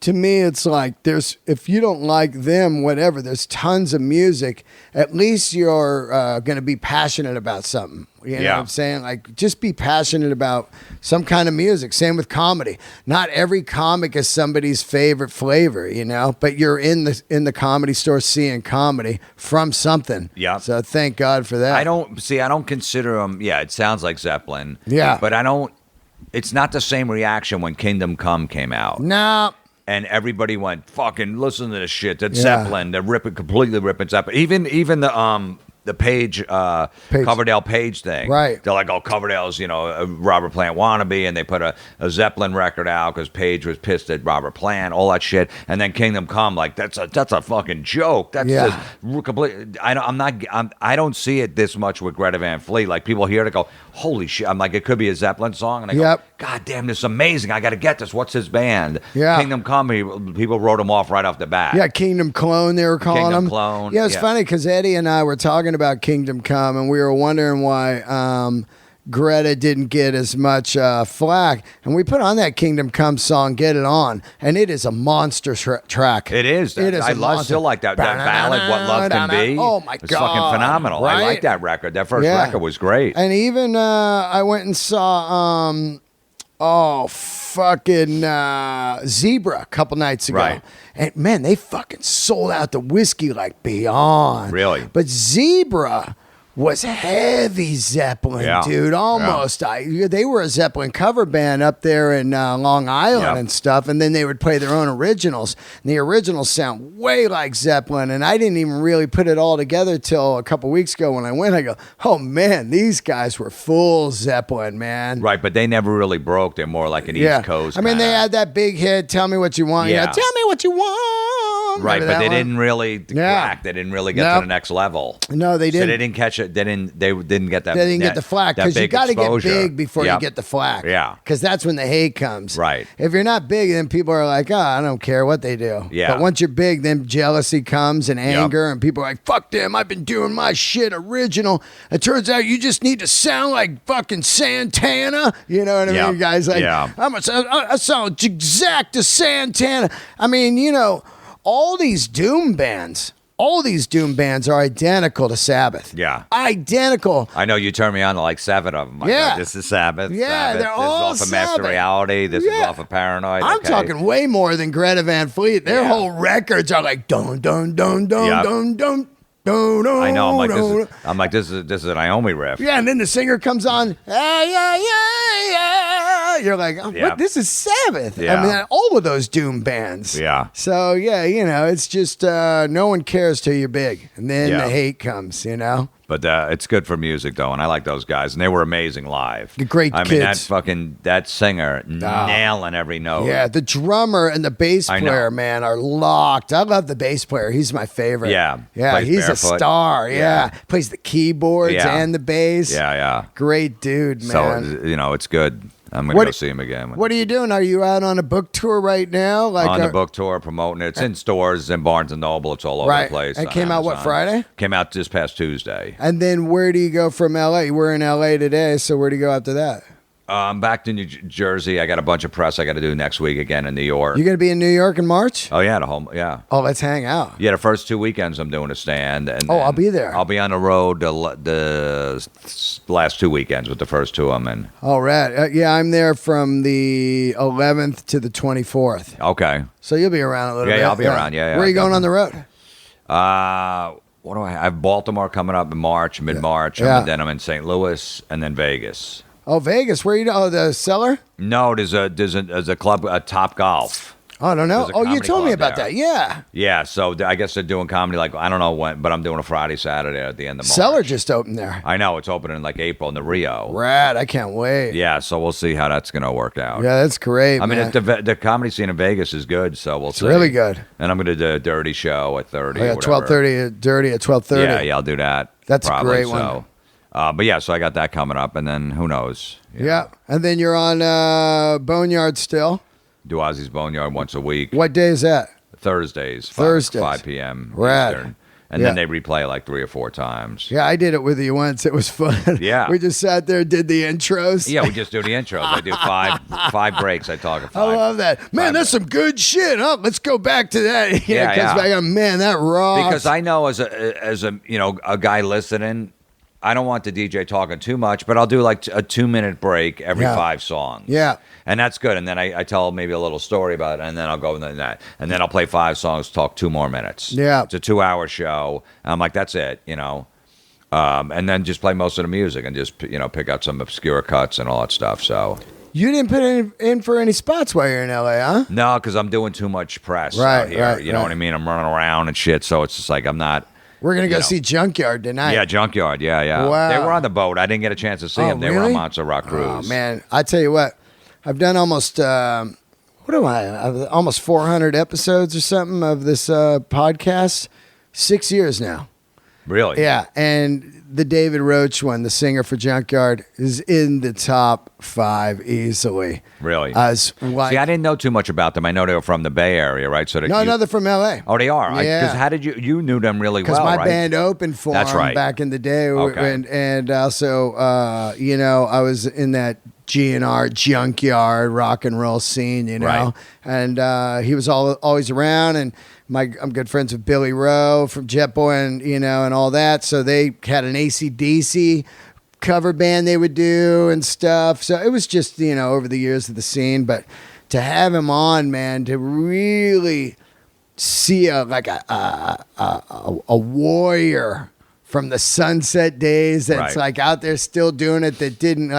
S1: to me, it's like if you don't like them, whatever, there's tons of music. At least you're going to be passionate about something. You know what I'm saying? Like, just be passionate about some kind of music. Same with comedy. Not every comic is somebody's favorite flavor, you know, but you're in the comedy store seeing comedy from something.
S2: Yeah.
S1: So thank God for that.
S2: I don't consider them. Yeah, it sounds like Zeppelin.
S1: Yeah.
S2: But I don't. It's not the same reaction when Kingdom Come came out.
S1: No.
S2: And everybody went, fucking listen to this shit. That's
S1: Yeah.
S2: Zeppelin. They're completely ripping Zeppelin. Even the Page, Coverdale Page thing.
S1: Right.
S2: They're like, oh, Coverdale's, you know, a Robert Plant wannabe, and they put a Zeppelin record out because Page was pissed at Robert Plant, all that shit. And then Kingdom Come, like, that's a fucking joke. That's just complete. I don't see it this much with Greta Van Fleet. Like, people hear it and go, holy shit. I'm like, it could be a Zeppelin song. And I go, God damn, this is amazing. I got to get this. What's his band?
S1: Yeah.
S2: Kingdom Come, people wrote him off right off the bat.
S1: Yeah, Kingdom Clone, they were calling
S2: Kingdom
S1: them.
S2: Clone,
S1: Yeah, it's
S2: yeah.
S1: funny because Eddie and I were talking about Kingdom Come, and we were wondering why Greta didn't get as much flack. And we put on that Kingdom Come song, Get It On, and it is a monster track.
S2: It is.
S1: It is
S2: I
S1: a monster.
S2: still like that ballad, What Love Can Be.
S1: Oh, my
S2: It's
S1: God.
S2: fucking phenomenal. I
S1: Right?
S2: like that record. That first
S1: Yeah.
S2: record was great.
S1: And even I went and saw Zebra a couple nights ago.
S2: Right.
S1: And man, they fucking sold out the whiskey like beyond.
S2: Really?
S1: But Zebra was heavy Zeppelin,
S2: Yeah.
S1: dude. Almost. They were a Zeppelin cover band up there in Long Island
S2: Yep.
S1: and stuff, and then they would play their own originals. And the originals sound way like Zeppelin, and I didn't even really put it all together till a couple weeks ago when I went. I go, oh man, these guys were full Zeppelin, man.
S2: Right, but they never really broke. They're more like an East Coast.
S1: I mean, they
S2: kinda-
S1: had that big hit, Tell Me What You Want.
S2: Yeah.
S1: You know, Tell Me What You Want.
S2: Right,
S1: Remember
S2: but
S1: that
S2: they
S1: one?
S2: didn't really crack. They didn't really get to
S1: Nope.
S2: the next level.
S1: No, they
S2: So
S1: didn't.
S2: they didn't catch it. They didn't get that.
S1: They didn't get the flack
S2: that
S1: because you
S2: big
S1: got to get
S2: exposure.
S1: big before you
S2: Yep.
S1: get the flack.
S2: Yeah.
S1: Because that's when the hate comes.
S2: Right.
S1: If you're not big, then people are like, oh, I don't care what they do.
S2: Yeah.
S1: But once you're big, then jealousy comes and anger, and people are like, fuck them. I've been doing my shit original. It turns out you just need to sound like fucking Santana. You know what I
S2: Yep.
S1: mean? Guys like,
S2: Yeah.
S1: I sound exact to Santana. I mean, you know, all these doom bands all these doom bands are identical to Sabbath.
S2: Yeah.
S1: Identical.
S2: I know you turned me on to like 7 of them. Like,
S1: Yeah.
S2: this is Sabbath.
S1: Yeah,
S2: Sabbath.
S1: they're all
S2: This is off of Master
S1: Sabbath.
S2: Reality. This is
S1: Yeah.
S2: off of Paranoid.
S1: I'm
S2: okay.
S1: talking way more than Greta Van Fleet. Their
S2: Yeah.
S1: whole records are like dun dun dun dun
S2: Yep.
S1: dun dun dun dun.
S2: I know.
S1: dun.
S2: I'm like, this is an Iommi riff.
S1: Yeah, and then the singer comes on. Yeah. You're like, oh,
S2: Yeah.
S1: what? This is Sabbath.
S2: Yeah.
S1: I mean, all of those doom bands.
S2: Yeah.
S1: So yeah, it's just no one cares till you're big, and then
S2: Yeah.
S1: the hate comes.
S2: But it's good for music though, and I like those guys, and they were amazing live.
S1: The great
S2: I mean,
S1: kids.
S2: that singer nailing every note.
S1: Yeah, the drummer and the bass
S2: I know.
S1: player, man, are locked. I love the bass player. He's my favorite.
S2: Yeah.
S1: Yeah,
S2: Plays
S1: he's
S2: barefoot.
S1: a star. Yeah.
S2: Yeah.
S1: Plays the keyboards
S2: Yeah.
S1: and the bass.
S2: Yeah.
S1: Great dude, man.
S2: So it's good. I'm gonna
S1: What-
S2: go see him again.
S1: What are you doing? Are you out on a book tour right now? Like
S2: On the book tour, promoting it. It's in stores, in Barnes and Noble. It's all over
S1: Right.
S2: the place.
S1: It
S2: on
S1: came out, what,
S2: Amazon.
S1: Friday?
S2: Came out this past Tuesday.
S1: And then where do you go from LA? We're in LA today, so where do you go after that?
S2: I'm back to New Jersey. I got a bunch of press I got to do next week again in New York.
S1: You going to be in New York in March?
S2: Oh yeah, the home. Yeah.
S1: Oh, let's hang out.
S2: Yeah, the first 2 weekends I'm doing a stand. And
S1: Oh, I'll
S2: then
S1: be there.
S2: I'll be on the road the last 2 weekends with the first 2 of them. And
S1: All right. Yeah, I'm there from the 11th to the 24th.
S2: okay.
S1: So you'll be around a little bit.
S2: Yeah, I'll be around. Yeah.
S1: Where are you going on the road?
S2: What do I have? Baltimore coming up in March, mid-March,
S1: Yeah.
S2: and then I'm in St. Louis and then Vegas.
S1: Oh, Vegas. Where are you? Oh, the Cellar?
S2: No, there's a club, Top Golf.
S1: Oh, I don't know.
S2: There's a
S1: Oh, you
S2: comedy
S1: told me
S2: club
S1: about
S2: there.
S1: that. Yeah.
S2: Yeah, so I guess they're doing comedy like I don't know when, but I'm doing a Friday, Saturday at the end of March.
S1: Cellar just opened there.
S2: I know it's opening in like April in the Rio.
S1: Rad. I can't wait.
S2: Yeah, so we'll see how that's gonna work out.
S1: Yeah, that's great.
S2: I mean,
S1: man.
S2: the comedy scene in Vegas is good, so we'll see.
S1: really good.
S2: And I'm gonna do a Dirty Show at 30.
S1: Oh, yeah,
S2: or whatever.
S1: 12:30, Dirty at 12:30.
S2: Yeah, I'll do that.
S1: That's a
S2: probably,
S1: great one.
S2: So. But yeah, so I got that coming up, and then who knows?
S1: Yeah. And then you're on Boneyard still.
S2: Do Ozzy's Boneyard once a week.
S1: What day is that?
S2: Thursdays.
S1: Thursdays.
S2: 5 p.m.
S1: Rad.
S2: Eastern. And
S1: Yeah.
S2: then they replay like 3 or 4 times.
S1: Yeah, I did it with you once. It was fun.
S2: Yeah.
S1: We just sat there, did the intros.
S2: Yeah, we just do the intros. I do five breaks. I talk at 5.
S1: I love that. Man,
S2: 5
S1: that's some good shit. Oh, let's go back to that.
S2: Yeah,
S1: it comes
S2: yeah.
S1: back on, man, that rocks.
S2: Because I know as a a guy listening, I don't want the DJ talking too much, but I'll do like a 2-minute break every
S1: Yeah.
S2: 5 songs.
S1: Yeah.
S2: And that's good. And then I tell maybe a little story about it, and then I'll go into that. And then I'll play 5 songs, talk 2 more minutes.
S1: Yeah.
S2: It's a 2-hour show. And I'm like, that's it, and then just play most of the music and just, pick out some obscure cuts and all that stuff. So,
S1: You didn't put in for any spots while you're in LA, huh?
S2: no, because I'm doing too much press
S1: Right,
S2: out here.
S1: right,
S2: You know
S1: right.
S2: what I mean? I'm running around and shit. So it's just like I'm not.
S1: We're going to go
S2: You know.
S1: see Junkyard tonight.
S2: Yeah, Junkyard. Yeah.
S1: Wow.
S2: They were on the boat. I didn't get a chance to see
S1: Oh,
S2: them. They were
S1: really?
S2: on Monster Rock Cruise.
S1: Oh, man. I tell you what, I've done almost, almost 400 episodes or something of this podcast. 6 years now.
S2: Really?
S1: Yeah, and the David Roach one, the singer for Junkyard, is in the top 5 easily.
S2: Really?
S1: As like,
S2: See, I didn't know too much about them. I know they were from the Bay Area, right? So
S1: no, they're from LA.
S2: Oh, they are.
S1: Yeah.
S2: Because how did you knew them really
S1: Because
S2: well?
S1: my
S2: right?
S1: band opened for
S2: That's
S1: them
S2: right.
S1: back in the day,
S2: Okay.
S1: and also, I was in that GNR Junkyard rock and roll scene,
S2: Right.
S1: and he was always around, and I'm good friends with Billy Rowe from Jet Boy, and and all that. So they had an AC/DC cover band they would do and stuff. So it was just over the years of the scene, but to have him on, man, to really see a warrior from the Sunset days that's
S2: Right.
S1: like out there still doing it, that didn't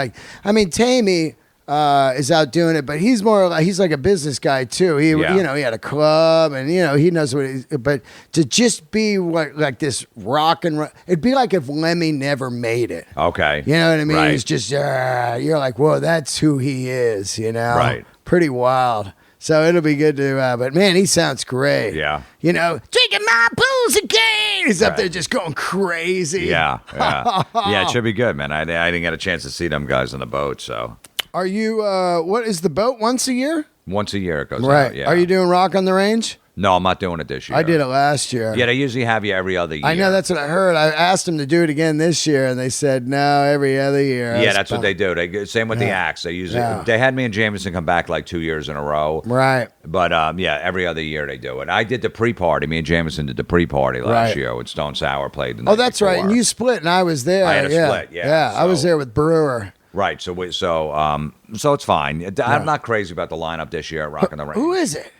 S1: Tammy is out doing it, but he's more like, he's like a business guy too. He
S2: Yeah.
S1: he had a club, and he knows what he's, but to just be like this rock and roll, it'd be like if Lemmy never made it.
S2: Okay.
S1: You know what I mean?
S2: Right.
S1: He's just you're like, whoa, that's who he is,
S2: Right.
S1: Pretty wild. So it'll be good to, but man, he sounds great.
S2: Yeah.
S1: Drinking my booze again. He's up
S2: Right.
S1: there just going crazy.
S2: Yeah. Yeah, it should be good, man. I didn't get a chance to see them guys on the boat, so
S1: Are you, what is the boat once a year?
S2: once a year it goes
S1: Right.
S2: out. Yeah.
S1: Are you doing Rock on the Range?
S2: No, I'm not doing it this year.
S1: I did it last year.
S2: Yeah, they usually have you every other year.
S1: I know, that's what I heard. I asked them to do it again this year, and they said no, every other year.
S2: Yeah, that's what they do. Same with the acts. They usually they had me and Jameson come back like 2 years in a row.
S1: Right.
S2: But yeah, every other year they do it. I did the pre-party. Me and Jameson did the pre-party last year when Stone Sour played. The night
S1: that's
S2: before.
S1: right. And you split, and I was there.
S2: I had a split. Yeah,
S1: I was there with Brewer.
S2: Right. So it's fine. I'm not crazy about the lineup this year at Rock in the Ring.
S1: Who is it?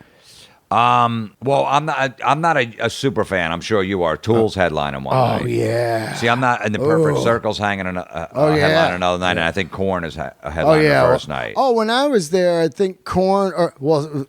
S2: Well, I'm not a super fan. I'm sure you are. Tool's headlining one night.
S1: Oh yeah.
S2: See, I'm not in the Perfect Circle's hanging headline another night, and I think Korn is a headline the first night.
S1: Oh, when I was there, I think Korn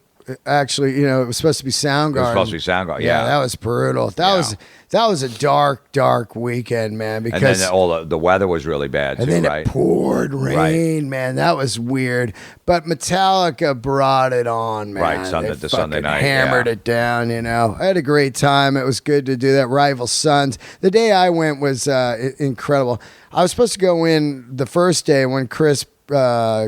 S1: actually, it was supposed to be Soundgarden.
S2: It was supposed to be Soundgarden. Yeah,
S1: that was brutal. That was a dark weekend, man. Because
S2: and then the weather was really bad too,
S1: and then
S2: right?
S1: it poured rain, man. That was weird. But Metallica brought it on, man.
S2: Right, the Sunday night,
S1: hammered it down. I had a great time. It was good to do that. Rival Sons. The day I went was incredible. I was supposed to go in the first day when Chris passed,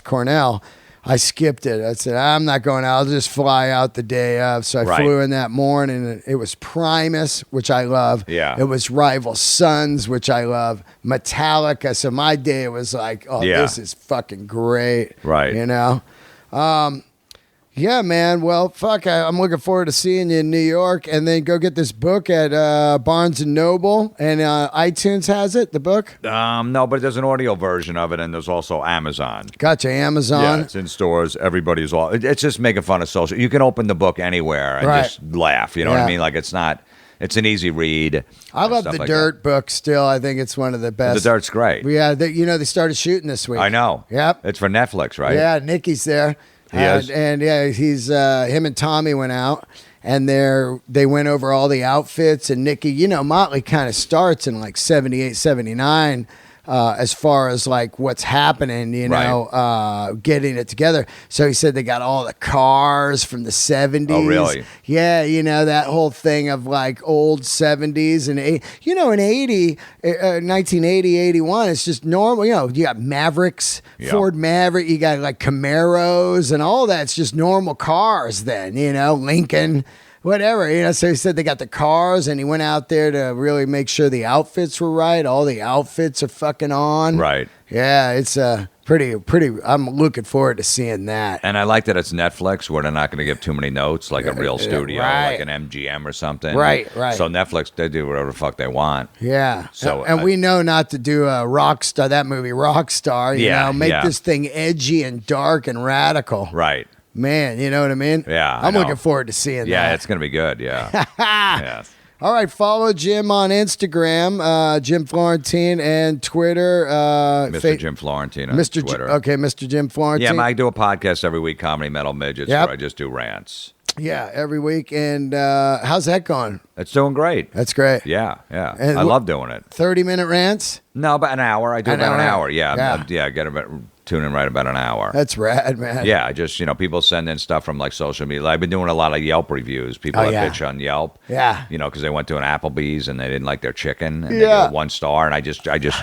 S1: Cornell. I skipped it. I said, I'm not going out. I'll just fly out the day of. So I flew in that morning. It was Primus, which I love.
S2: Yeah.
S1: It was Rival Sons, which I love. Metallica. So my day was like, this is fucking great.
S2: Right.
S1: Yeah, man. Well, fuck. I'm looking forward to seeing you in New York, and then go get this book at Barnes and Noble, and iTunes has it. The book?
S2: No, but there's an audio version of it, and there's also Amazon.
S1: Gotcha, Amazon.
S2: Yeah, it's in stores. Everybody's all. It's just making fun of social. You can open the book anywhere and just laugh. You know what I mean? Like it's not. It's an easy read.
S1: I love the Dirt book still. I think it's one of the best.
S2: The Dirt's great.
S1: Yeah, they started shooting this week.
S2: I know.
S1: Yep.
S2: It's for Netflix, right?
S1: Yeah, Nicky's there.
S2: Yes.
S1: And he's him and Tommy went out, and they went over all the outfits. And Nicky, Motley kind of starts in like 78, 79. As far as like what's happening, getting it together. So he said they got all the cars from the 70s.
S2: Oh, really?
S1: Yeah, that whole thing of like old 70s and in 1980, 81, it's just normal. You got Mavericks, Ford Maverick, you got like Camaros and all that's just normal cars then, Lincoln. Whatever, so he said they got the cars, and he went out there to really make sure the outfits were right. All the outfits are fucking on.
S2: Right.
S1: Yeah, it's pretty. I'm looking forward to seeing that.
S2: And I like that it's Netflix, where they're not going to give too many notes, like a real studio, like an MGM or something.
S1: Right.
S2: So Netflix, they do whatever the fuck they want.
S1: Yeah.
S2: So
S1: and we know not to do a Rockstar, that movie Rockstar. Make this thing edgy and dark and radical.
S2: Right.
S1: Man, you know what I mean?
S2: Yeah,
S1: I'm looking forward to seeing that.
S2: Yeah, it's going to be good, yeah. Yes.
S1: All right, follow Jim on Instagram, Jim Florentine, and Twitter.
S2: Mr. Jim Florentine on Twitter.
S1: Mr. Jim Florentine.
S2: Yeah, I do a podcast every week, Comedy Metal Midgets, where I just do rants.
S1: Yeah, every week. And how's that going?
S2: It's doing great.
S1: That's great.
S2: Yeah. And I love doing it.
S1: 30-minute rants?
S2: No, about an hour. I do about an hour. Yeah.
S1: Yeah.
S2: Tune in right about an hour.
S1: That's rad, man.
S2: Yeah, I just, people send in stuff from like social media. I've been doing a lot of Yelp reviews. People that bitch on Yelp.
S1: Yeah.
S2: Because they went to an Applebee's and they didn't like their chicken. And they get 1 star, and I just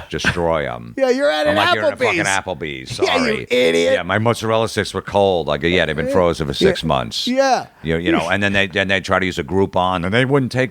S2: destroy them.
S1: Yeah, you're at an Applebee's.
S2: You're in a fucking Applebee's. Sorry.
S1: Yeah, you idiot.
S2: Yeah, my mozzarella sticks were cold. Like, they've been frozen for 6 months.
S1: Yeah.
S2: And then they try to use a Groupon, and they wouldn't take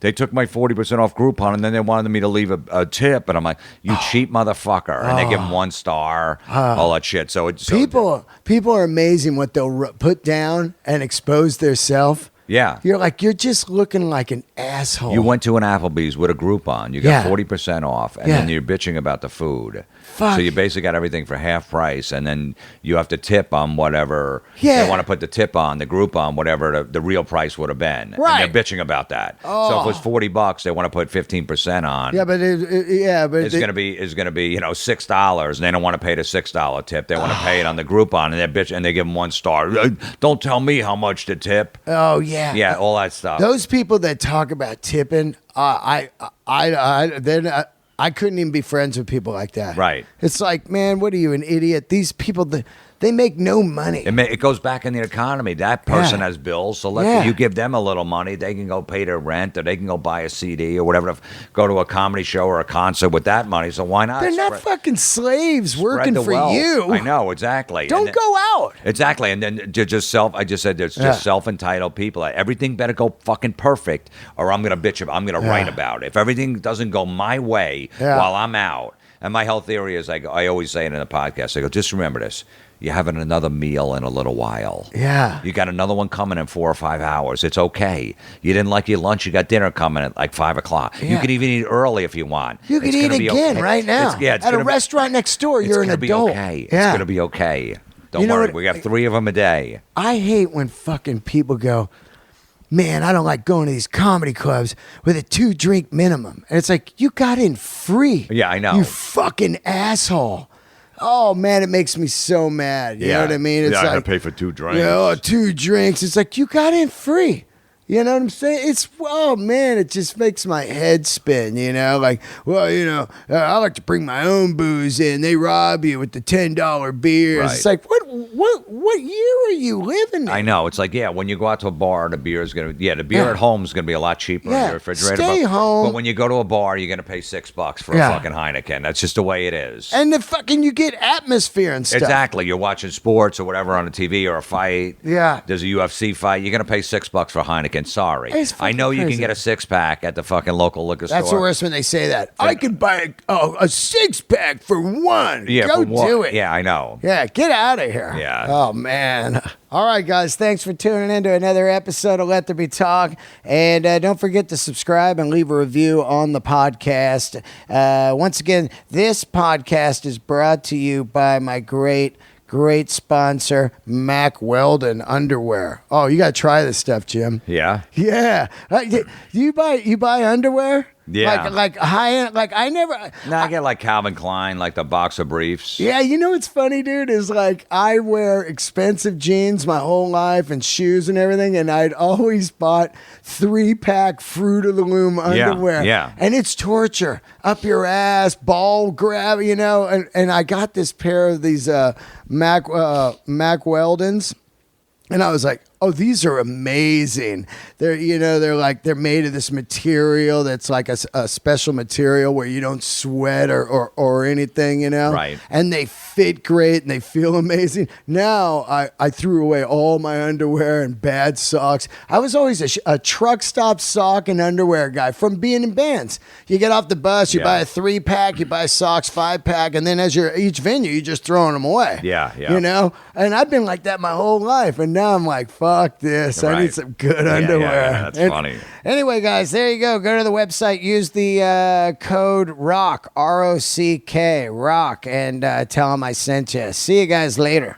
S2: they took my 40% off Groupon, and then they wanted me to leave a tip, and I'm like, you cheap motherfucker. And they give them 1 star, all that shit. So
S1: people are amazing what they'll put down and expose their self.
S2: Yeah.
S1: You're just looking like an asshole.
S2: You went to an Applebee's with a Groupon. You got 40% off, and then you're bitching about the food.
S1: Fuck.
S2: So you basically got everything for half price, and then you have to tip on whatever they want to put the tip on, the Groupon, whatever the real price would have been.
S1: Right.
S2: And they're bitching about that.
S1: Oh.
S2: So if it was $40, they want to put 15% on.
S1: Yeah, but
S2: it's going to be $6, and they don't want to pay the $6 tip. They want to pay it on the Groupon, and they bitch, and they give them 1 star. Don't tell me how much to tip.
S1: Oh yeah.
S2: Yeah, all that stuff.
S1: Those people that talk about tipping, I couldn't even be friends with people like that.
S2: Right.
S1: It's like, man, what are you, an idiot? These people, They make no money.
S2: It goes back in the economy. That person has bills, so you give them a little money. They can go pay their rent, or they can go buy a CD or whatever, go to a comedy show or a concert with that money. So why not?
S1: They're not fucking slaves working for
S2: wealth.
S1: you.
S2: I know, exactly.
S1: Don't go out.
S2: Exactly, and then I just said there's just self-entitled people. Everything better go fucking perfect, or I'm gonna bitch. I'm gonna write about it. If everything doesn't go my way while I'm out, and my whole theory is, I always say it in the podcast. I go, just remember this. You're having another meal in a little while.
S1: Yeah.
S2: You got another one coming in 4 or 5 hours. It's okay. You didn't like your lunch. You got dinner coming at like 5 o'clock. Yeah. You can even eat early if you want.
S1: You can eat again right now. At a restaurant next door, you're an adult.
S2: Okay. Yeah. It's going to be okay. Don't worry. We got 3 of them a day.
S1: I hate when fucking people go, man, I don't like going to these comedy clubs with a 2-drink minimum. And it's like, you got in free.
S2: Yeah, I know.
S1: You fucking asshole. Oh, man, it makes me so mad. You know what I mean? It's
S2: I
S1: like,
S2: got to pay for 2 drinks.
S1: 2 drinks. It's like, you got in free. You know what I'm saying? Man, it just makes my head spin, Like, I like to bring my own booze in. They rob you with the $10 beers.
S2: Right.
S1: It's like, what year are you living in?
S2: I know. It's like, when you go out to a bar, the beer is going to, the beer at home is going to be a lot cheaper in the refrigerator.
S1: Stay home.
S2: But when you go to a bar, you're going to pay $6 for a fucking Heineken. That's just the way it is.
S1: And you get atmosphere and stuff.
S2: Exactly. You're watching sports or whatever on the TV or a fight.
S1: Yeah.
S2: There's a UFC fight. You're going to pay $6 for Heineken. Sorry. I know you
S1: crazy.
S2: can get a 6-pack at the fucking local liquor store.
S1: That's the worst when they say that. I could buy a 6-pack for $1.
S2: Yeah,
S1: Go do it.
S2: Yeah, I know.
S1: Yeah, get out of here.
S2: Yeah.
S1: Oh, man. All right, guys. Thanks for tuning in to another episode of Let There Be Talk. And don't forget to subscribe and leave a review on the podcast. Once again, this podcast is brought to you by my great sponsor, Mack Weldon Underwear. Oh, you got to try this stuff, Jim.
S2: Yeah?
S1: Yeah. Do you buy underwear?
S2: Yeah.
S1: Like high-end, like I never...
S2: No, I get like Calvin Klein, like the boxer briefs.
S1: Yeah, what's funny, dude, is like I wear expensive jeans my whole life and shoes and everything, and I'd always bought 3-pack Fruit of the Loom underwear.
S2: Yeah.
S1: And it's torture. Up your ass, ball grab, and I got this pair of these Mack Weldons, and I was like, oh, these are amazing. They're made of this material that's like a special material where you don't sweat or anything, Right. And they fit great and they feel amazing. Now I threw away all my underwear and bad socks. I was always a truck stop sock and underwear guy from being in bands. You get off the bus, you buy a 3-pack, you buy socks 5-pack, and then as you're each venue, you're just throwing them away.
S2: Yeah.
S1: And I've been like that my whole life, and now I'm like, fuck this. Right. I need some good underwear.
S2: Yeah, that's funny.
S1: Anyway, guys, there you go. Go to the website, use the code ROCK, ROCK, ROCK, and tell them I sent you. See you guys later.